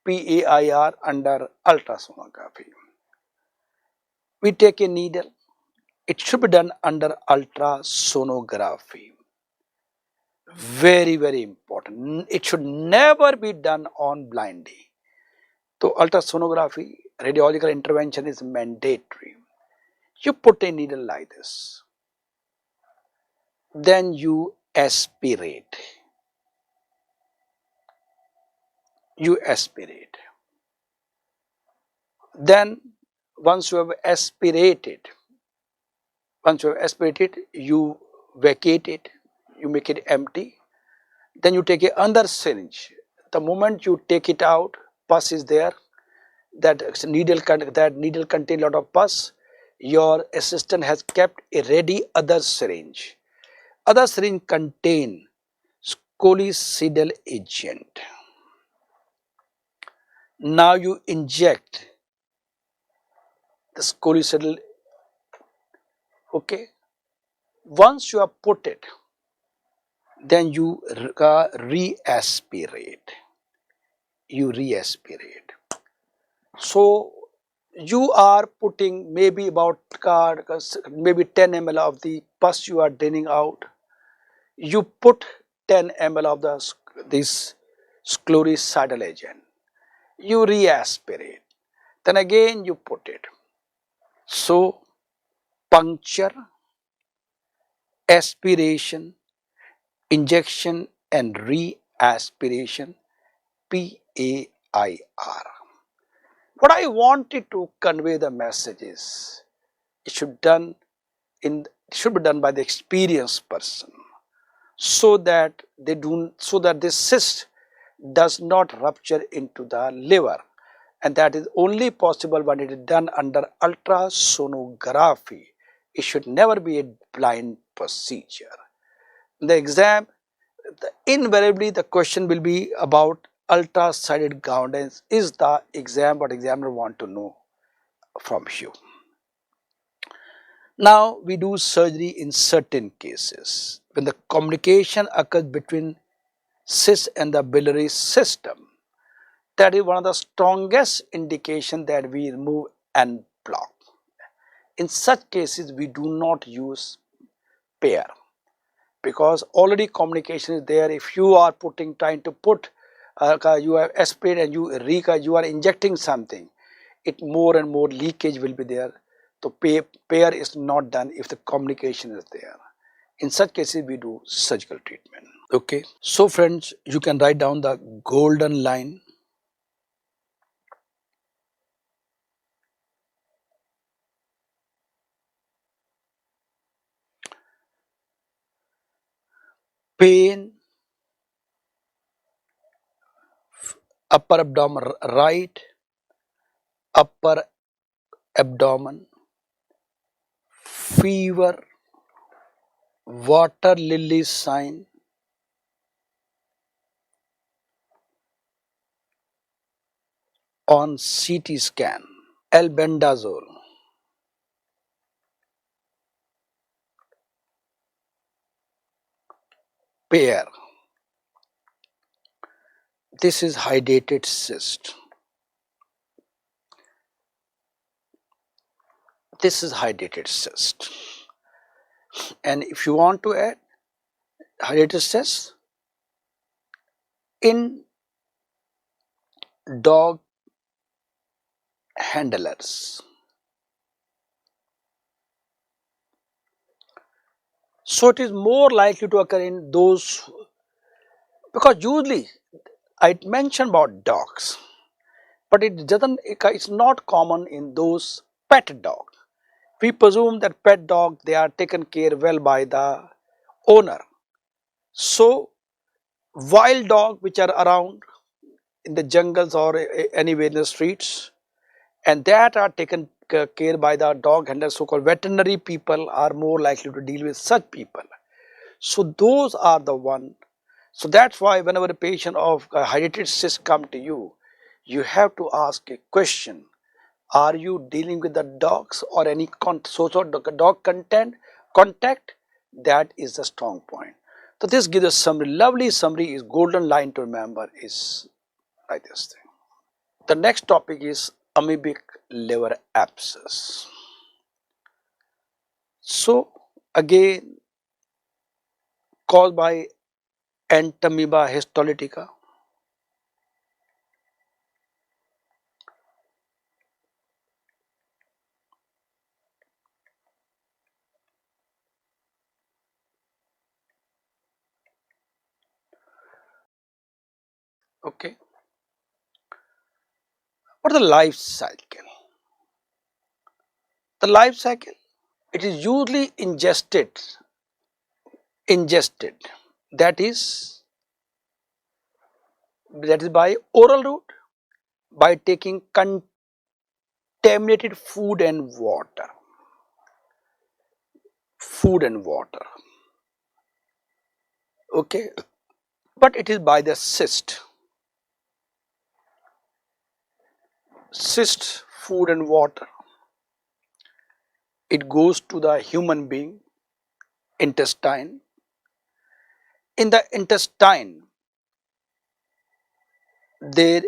PAIR under ultrasonography. We take a needle. It should be done under ultrasonography. Very, very important. It should never be done on blindly. So ultrasonography, radiological intervention is mandatory. You put a needle like this. Then you aspirate. Then once you have aspirated, you vacate it, you make it empty. Then you take another syringe. The moment you take it out, pus is there. That needle contains a lot of pus. Your assistant has kept a ready other syringe. Other syringe contain scolicidal agent. Now you inject the scolicidal. Okay. Once you have put it, then you re-aspirate. So you are putting maybe about maybe 10 ml of the pus you are draining out. You put 10 ml of the this sclerocidal agent. You re-aspirate. Then again you put it. So puncture, aspiration, injection and re-aspiration, PAIR. What I wanted to convey the message is it should be done by the experienced person, so that this cyst does not rupture into the liver, and that is only possible when it is done under ultrasonography. It should never be a blind procedure. In the exam, invariably the question will be about ultra-sided guidance is the exam what examiner want to know from you. Now we do surgery in certain cases when the communication occurs between cyst and the biliary system. That is one of the strongest indication that we remove and block. In such cases we do not use pair, because already communication is there. If you are trying to put you have aspirate and you are injecting something, it more and more leakage will be there. So pair is not done if the communication is there. In such cases we do surgical treatment. Okay, so friends, you can write down the golden line. Pain, upper abdomen right, upper abdomen, fever, water lily sign, on CT scan, albendazole, pair. This is hydatid cyst. This is hydatid cyst. And if you want to add hydatid cyst in dog handlers. So it is more likely to occur in those, because usually I mentioned about dogs, but it's not common in those pet dogs. We presume that pet dog, they are taken care well by the owner. So wild dog which are around in the jungles or anywhere in the streets, and that are taken care by the dog handlers, so-called veterinary people are more likely to deal with such people. So those are the one. So that's why whenever a patient of hydatid cyst come to you, you have to ask a question: are you dealing with the dogs or any dog contact? That is the strong point. So this gives a summary, lovely summary, is golden line to remember is like this thing. The next topic is amoebic liver abscess. So again, caused by Entamoeba histolytica. Okay. What is the life cycle? The life cycle, it is usually ingested, that is by oral route, by taking contaminated food and water. Okay, but it is by the cyst, food and water. It goes to the human being intestine. In the intestine, there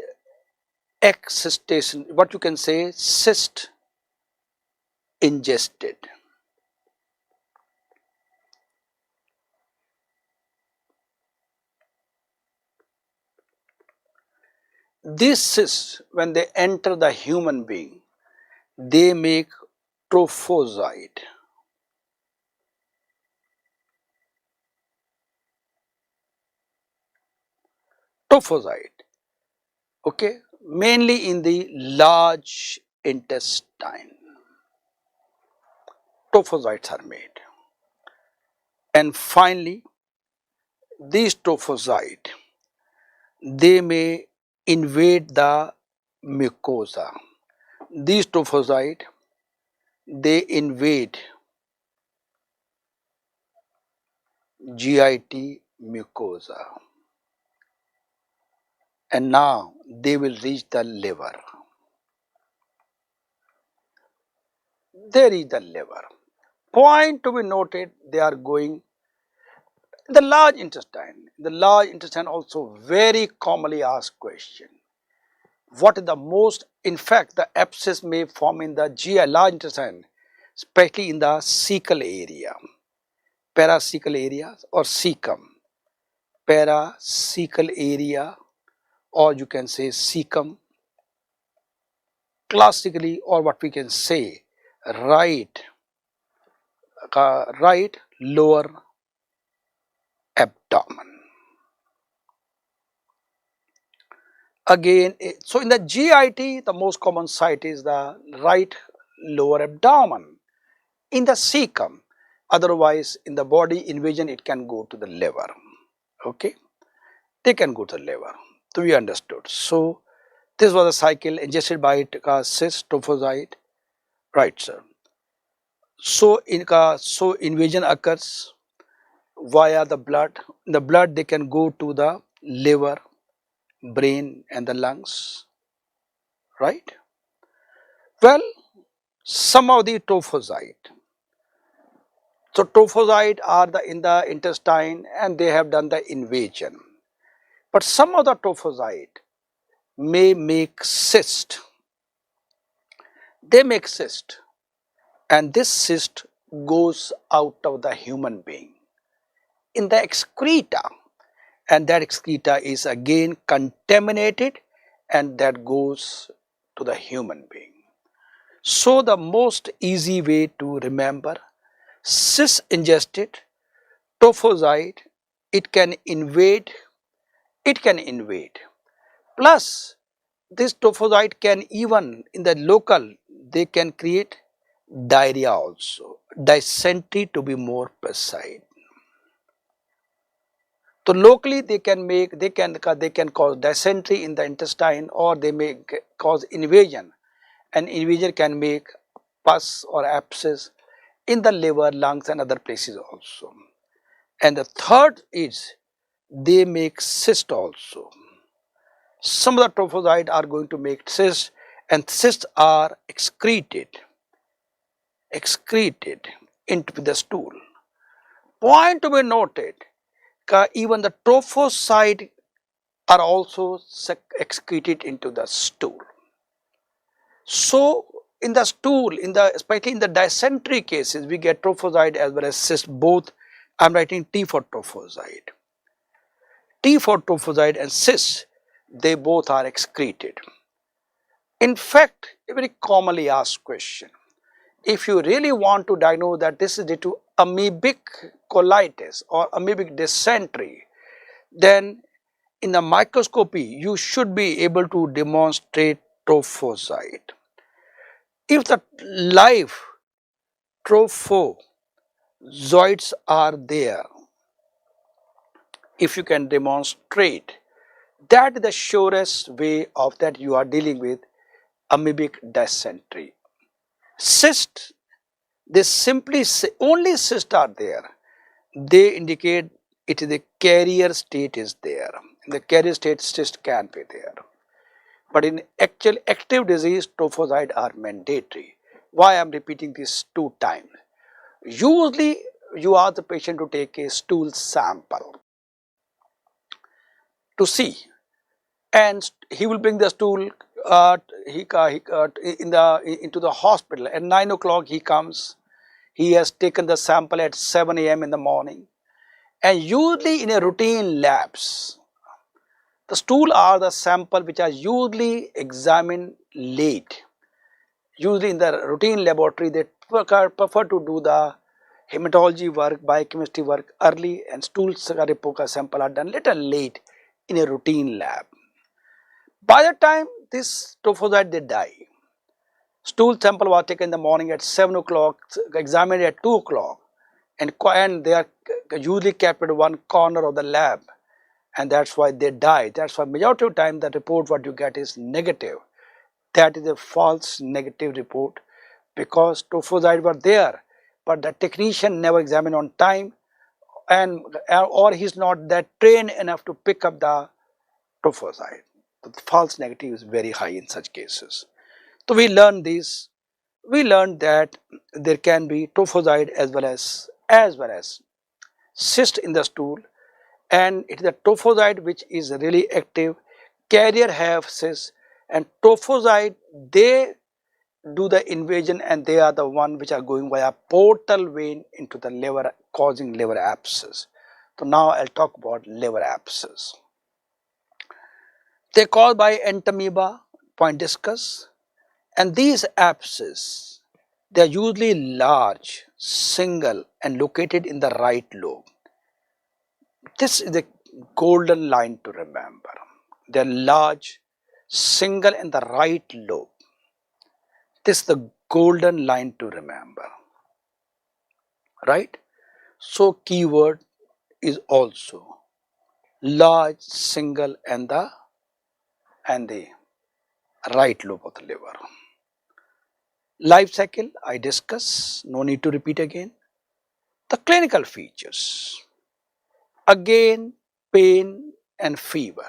excistation, what you can say, cyst ingested. These cysts, when they enter the human being, they make trophozoite. Trophozoite, okay, mainly in the large intestine. Trophozoites are made. And finally, these trophozoites, they may invade the mucosa. These trophozoites, they invade GIT mucosa, and now they will reach the liver. They reach the liver. Point to be noted, they are going the large intestine. The large intestine also very commonly asked question. What is the most, in fact, the abscess may form in the GI, large intestine, especially in the cecal area, paracecal areas or cecum, paracecal area, or you can say cecum, classically, or what we can say right lower abdomen. Again, so in the GIT, the most common site is the right lower abdomen. In the cecum, otherwise in the body invasion, it can go to the liver. Okay, they can go to the liver. To be understood. So this was a cycle ingested by cyst trophozoite, right, sir? So invasion occurs via the blood. In the blood, they can go to the liver, brain, and the lungs, right? Well, some of the trophozoite. So trophozoite are in the intestine and they have done the invasion. But some of the trophozoite may make cyst. They make cyst, and this cyst goes out of the human being in the excreta, and that excreta is again contaminated and that goes to the human being. So the most easy way to remember, cyst ingested, trophozoite, it can invade, plus this trophozoite can even in the local, they can create diarrhea also, dysentery to be more precise. So locally they can cause dysentery in the intestine, or they may cause invasion, and invasion can make pus or abscess in the liver, lungs, and other places also. And the third is they make cyst also. Some of the trophozoite are going to make cysts, and cysts are excreted into the stool. Point to be noted, even the trophocyte are also excreted into the stool. So in the stool, especially in the dysentery cases, we get trophozoite as well as cyst both. I am writing T for trophozoite. T for trophozoite and cyst, they both are excreted. In fact, a very commonly asked question, if you really want to diagnose that this is due to amoebic colitis or amoebic dysentery, then in the microscopy you should be able to demonstrate trophozoite. If the live trophozoites are there, if you can demonstrate, that is the surest way of that you are dealing with amoebic dysentery. Cyst, they simply say only cysts are there. They indicate it is the carrier state is there. In the carrier state, cyst can be there. But in actual active disease, trophozoite are mandatory. Why I am repeating this 2 times? Usually, you ask the patient to take a stool sample to see, and he will bring the stool into the hospital. At 9 o'clock he comes. He has taken the sample at 7 a.m. in the morning, and usually in a routine labs, The stool are the sample which are usually examined late. Usually in the routine laboratory, they prefer to do the hematology work, biochemistry work early, and stool sample are done little late in a routine lab. By the time this trophozoite they die, stool sample was taken in the morning at 7 o'clock, examined at 2 o'clock, and they are usually kept at one corner of the lab, and that's why they die. That's why majority of time the report what you get is negative. That is a false negative report, because trophozoite were there, but the technician never examined on time, and or he's not that trained enough to pick up the trophozoite. The false negative is very high in such cases. So we learned this. We learned that there can be trophozoite as well as cyst in the stool, and it is the trophozoite which is really active. Carrier have cyst, and trophozoite they do the invasion, and they are the one which are going via portal vein into the liver, causing liver abscess. So now I'll talk about liver abscess. They are caused by entamoeba, point discus, and these abscesses, they are usually large, single, and located in the right lobe. This is the golden line to remember. They are large, single, in the right lobe. This is the golden line to remember, right? So keyword is also large, single, and the right lobe of the liver. Life cycle I discuss, no need to repeat again. The clinical features, again pain and fever.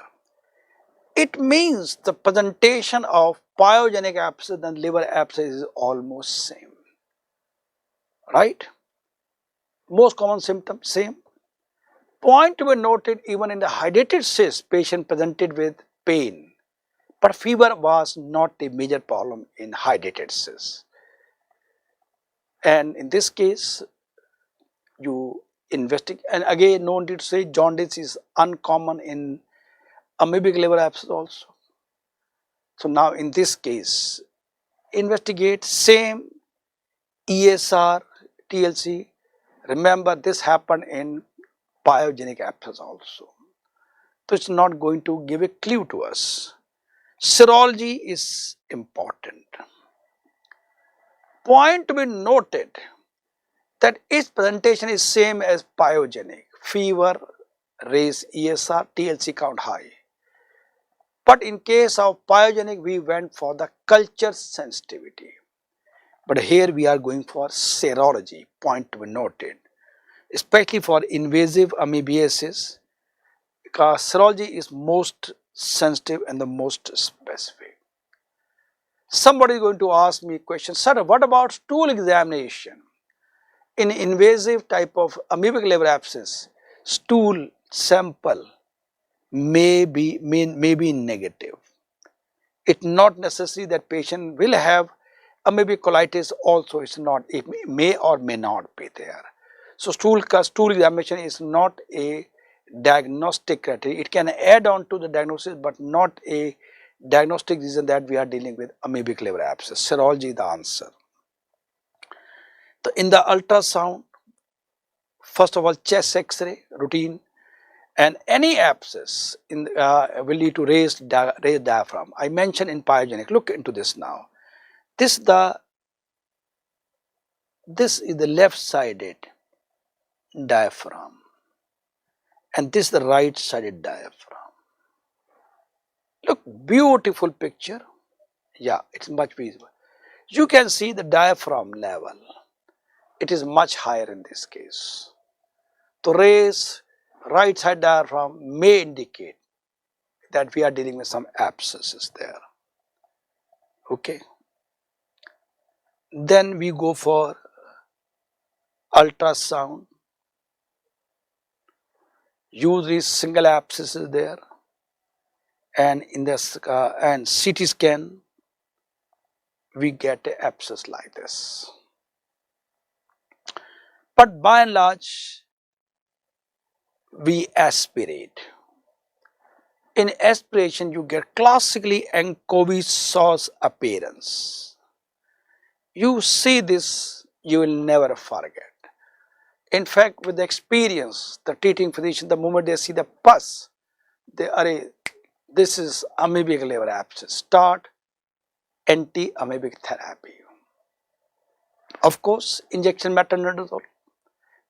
It means the presentation of pyogenic abscess and liver abscess is almost same, right? Most common symptoms same. Point to be noted, even in the hydatid cyst, patient presented with pain, but fever was not a major problem in hydatid cyst. And in this case, you investigate, and again no need to say jaundice is uncommon in amoebic liver abscess also. So now in this case, investigate same ESR, TLC. Remember this happened in pyogenic abscess also. So it's not going to give a clue to us. Serology is important. Point to be noted that its presentation is same as pyogenic. Fever, raise ESR, TLC count high. But in case of pyogenic, we went for the culture sensitivity. But here we are going for serology, point to be noted, especially for invasive amoebiasis, because serology is most sensitive and the most specific. Somebody is going to ask me a question, sir, what about stool examination? In invasive type of amoebic liver abscess, stool sample may be negative. It's not necessary that patient will have amoebic colitis also. It's not, it may or may not be there. So stool examination is not a diagnostic criteria. It can add on to the diagnosis, but not a diagnostic reason that we are dealing with amoebic liver abscess. Serology is the answer. So in the ultrasound, first of all, chest X-ray routine, and any abscess in will lead to raised diaphragm. I mentioned in pyogenic. Look into this now. This is the left-sided diaphragm, and this is the right-sided diaphragm. Look, beautiful picture. Yeah, it's much visible. You can see the diaphragm level. It is much higher in this case. To raise right side diaphragm may indicate that we are dealing with some abscesses there. Okay. Then we go for ultrasound. Usually single abscess is there, and in this and CT scan we get an abscess like this. But by and large, we aspirate. In aspiration, you get classically anchovy sauce appearance. You see this, you will never forget. In fact, with the experience, the treating physician, the moment they see the pus, they are, this is amoebic liver abscess. Start anti-amoebic therapy. Of course, injection metronidazole,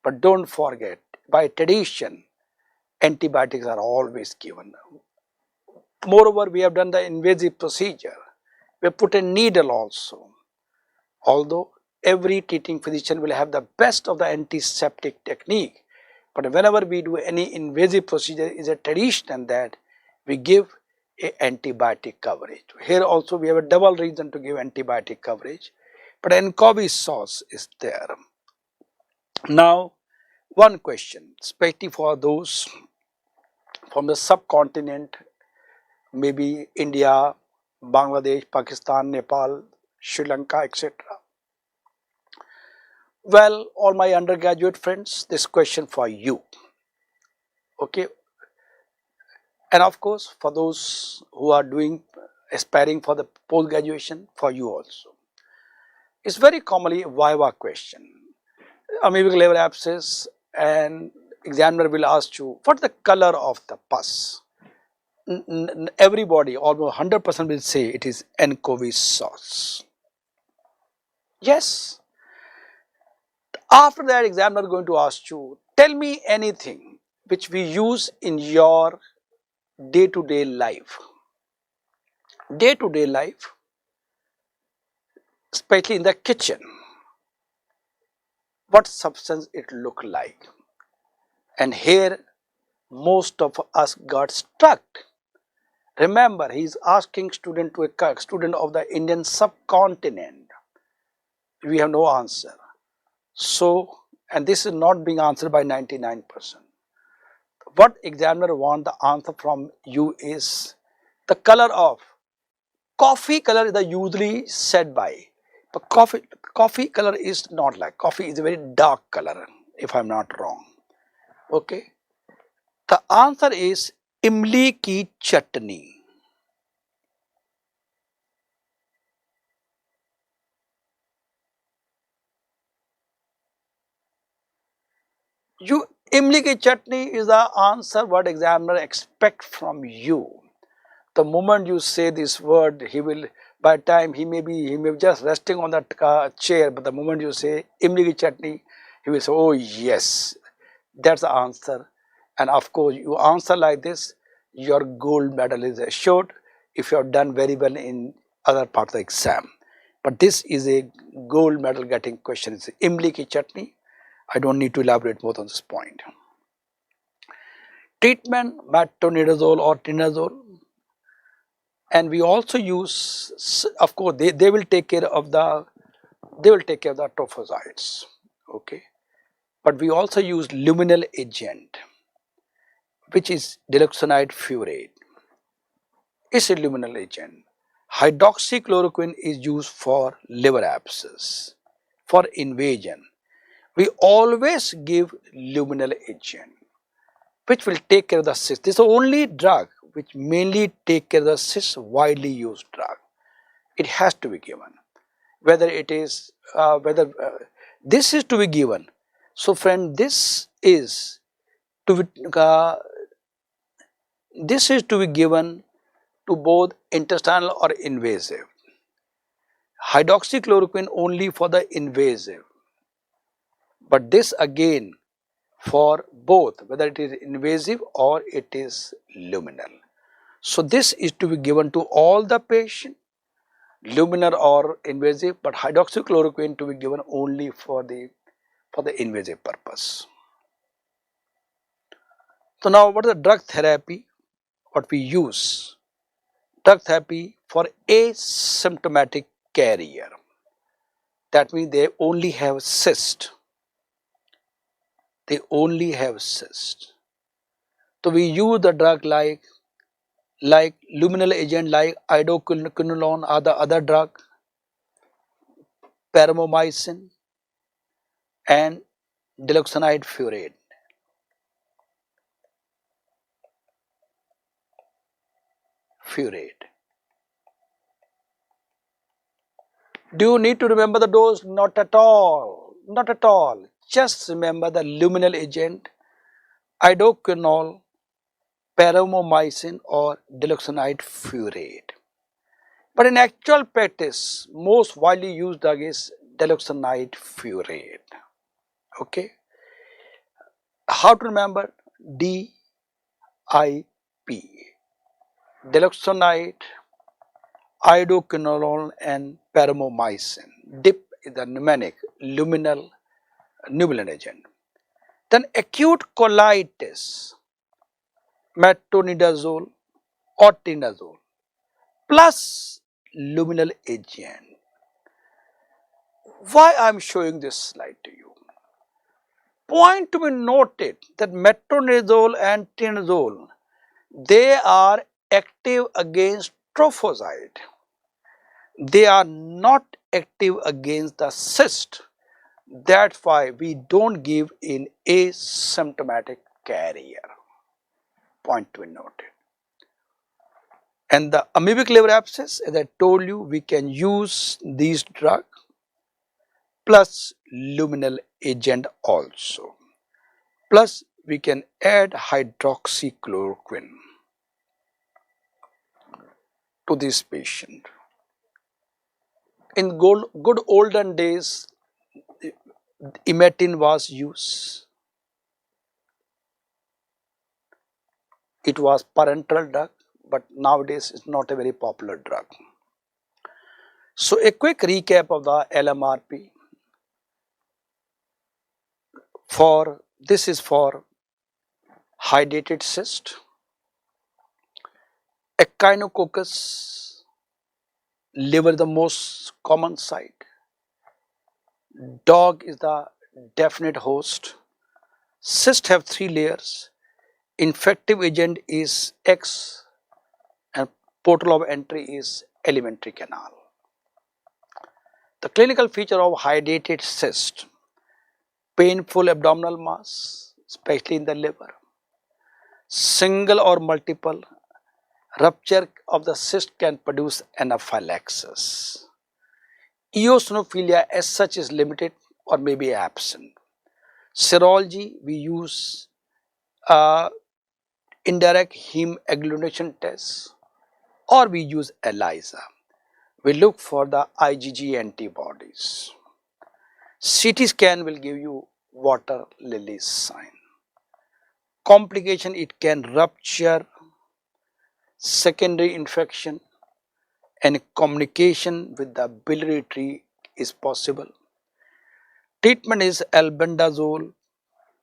but don't forget, by tradition, antibiotics are always given. Moreover, we have done the invasive procedure. We have put a needle also. Although every treating physician will have the best of the antiseptic technique, but whenever we do any invasive procedure, is a tradition that we give a antibiotic coverage. Here also we have a double reason to give antibiotic coverage, but anchovy sauce is there. Now, one question, especially for those from the subcontinent, maybe India, Bangladesh, Pakistan, Nepal, Sri Lanka, etc. Well, all my undergraduate friends, this question for you. Okay, and of course for those who are aspiring for the post graduation, for you also. It's very commonly a viva question. Amoebic liver abscess, and examiner will ask you what's the color of the pus. Everybody, almost 100% will say it is anchovy sauce. Yes. After that, examiner is going to ask you, tell me anything which we use in your day-to-day life. Day-to-day life, especially in the kitchen, what substance it look like. And here most of us got stuck. Remember, he is asking student to a student of the Indian subcontinent. We have no answer. So, and this is not being answered by 99%. What examiner want the answer from you is the color of coffee color is usually said by, but coffee color is not like, coffee is a very dark color if I am not wrong. Okay, the answer is imli ki chutney. Imli ki chutney is the answer what examiner expect from you. The moment you say this word, he will, by time he may be just resting on that chair, but the moment you say imli ki chutney, he will say, oh yes, that's the answer. And of course, you answer like this, your gold medal is assured if you have done very well in other part of the exam. But this is a gold medal getting question. It's imli ki chutney. I don't need to elaborate more on this point. Treatment, metronidazole or tinazole. And we also use, of course, they will take care of the trophozoites. Okay, but we also use luminal agent, which is diloxanide fumarate. It's a luminal agent. Hydroxychloroquine is used for liver abscess, for invasion. We always give luminal agent, which will take care of the cyst. This is the only drug which mainly take care of the cyst, widely used drug. It has to be given. Whether it is, this is to be given. So friend, this is to be given to both intestinal or invasive. Hydroxychloroquine only for the invasive. But this again for both, whether it is invasive or it is luminal. So this is to be given to all the patient, luminal or invasive, but hydroxychloroquine to be given only for the invasive purpose. So now what is the drug therapy? What we use? Drug therapy for asymptomatic carrier. That means they only have cyst. They only have cyst. So we use the drug like luminal agent like idoquinone or the other drug, paromomycin and diloxanide fumarate. furet. Do you need to remember the dose? Not at all. Not at all. Just remember the luminal agent, idoquinol, paromomycin or diloxanide furet. But in actual practice, most widely used drug is diloxanide furet. Okay. How to remember? DIP. Diloxanide, idoquinolone and paromomycin. DIP is the mnemonic, luminal agent. Then acute colitis, metronidazole or tinidazole plus luminal agent. Why I am showing this slide to you? Point to be noted that metronidazole and tinidazole, they are active against trophocyte. They are not active against the cyst. That's why we don't give in asymptomatic carrier. Point to be noted. And the amoebic liver abscess, as I told you, we can use these drugs plus luminal agent also. Plus we can add hydroxychloroquine to this patient. In good olden days, imetin was used. It was parenteral drug, but nowadays it's not a very popular drug. So a quick recap of the LMRP. This is for hydatid cyst, echinococcus, liver the most common site, dog is the definite host, cyst have 3 layers, infective agent is X and portal of entry is alimentary canal. The clinical feature of hydatid cyst: painful abdominal mass, especially in the liver, single or multiple, rupture of the cyst can produce anaphylaxis. Eosinophilia as such is limited or may be absent. Serology, we use indirect heme agglutination tests or we use ELISA. We look for the IgG antibodies. CT scan will give you water lily sign. Complication, it can rupture, secondary infection and communication with the biliary tree is possible. Treatment is albendazole,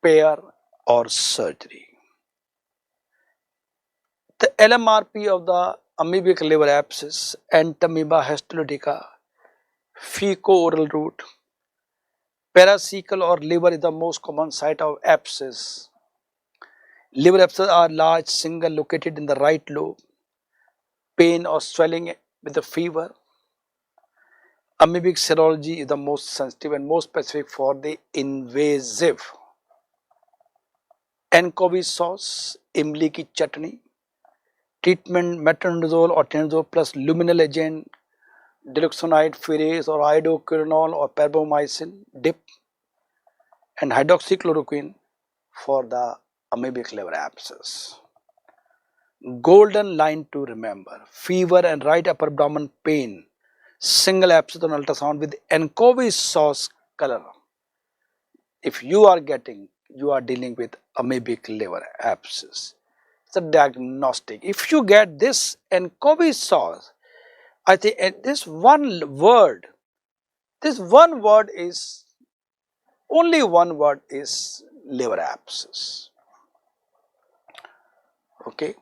pair or surgery. The LMRP of the amoebic liver abscess, Entamoeba histolytica, fecal-oral route, paracecal or liver is the most common site of abscess. Liver abscesses are large, single, located in the right lobe, pain or swelling with the fever. Amoebic serology is the most sensitive and most specific for the invasive. Anchovy sauce, imli ki chutney. Treatment metronidazole or tinidazole plus luminal agent, diloxanide furet or idoquinol or paromomycin, DIP, and hydroxychloroquine for the amoebic liver abscess. Golden line to remember: fever and right upper abdomen pain, single abscess on ultrasound with anchovy sauce color. If you are dealing with amoebic liver abscess. It's a diagnostic. If you get this anchovy sauce, I think this one word is, only one word is liver abscess. Okay.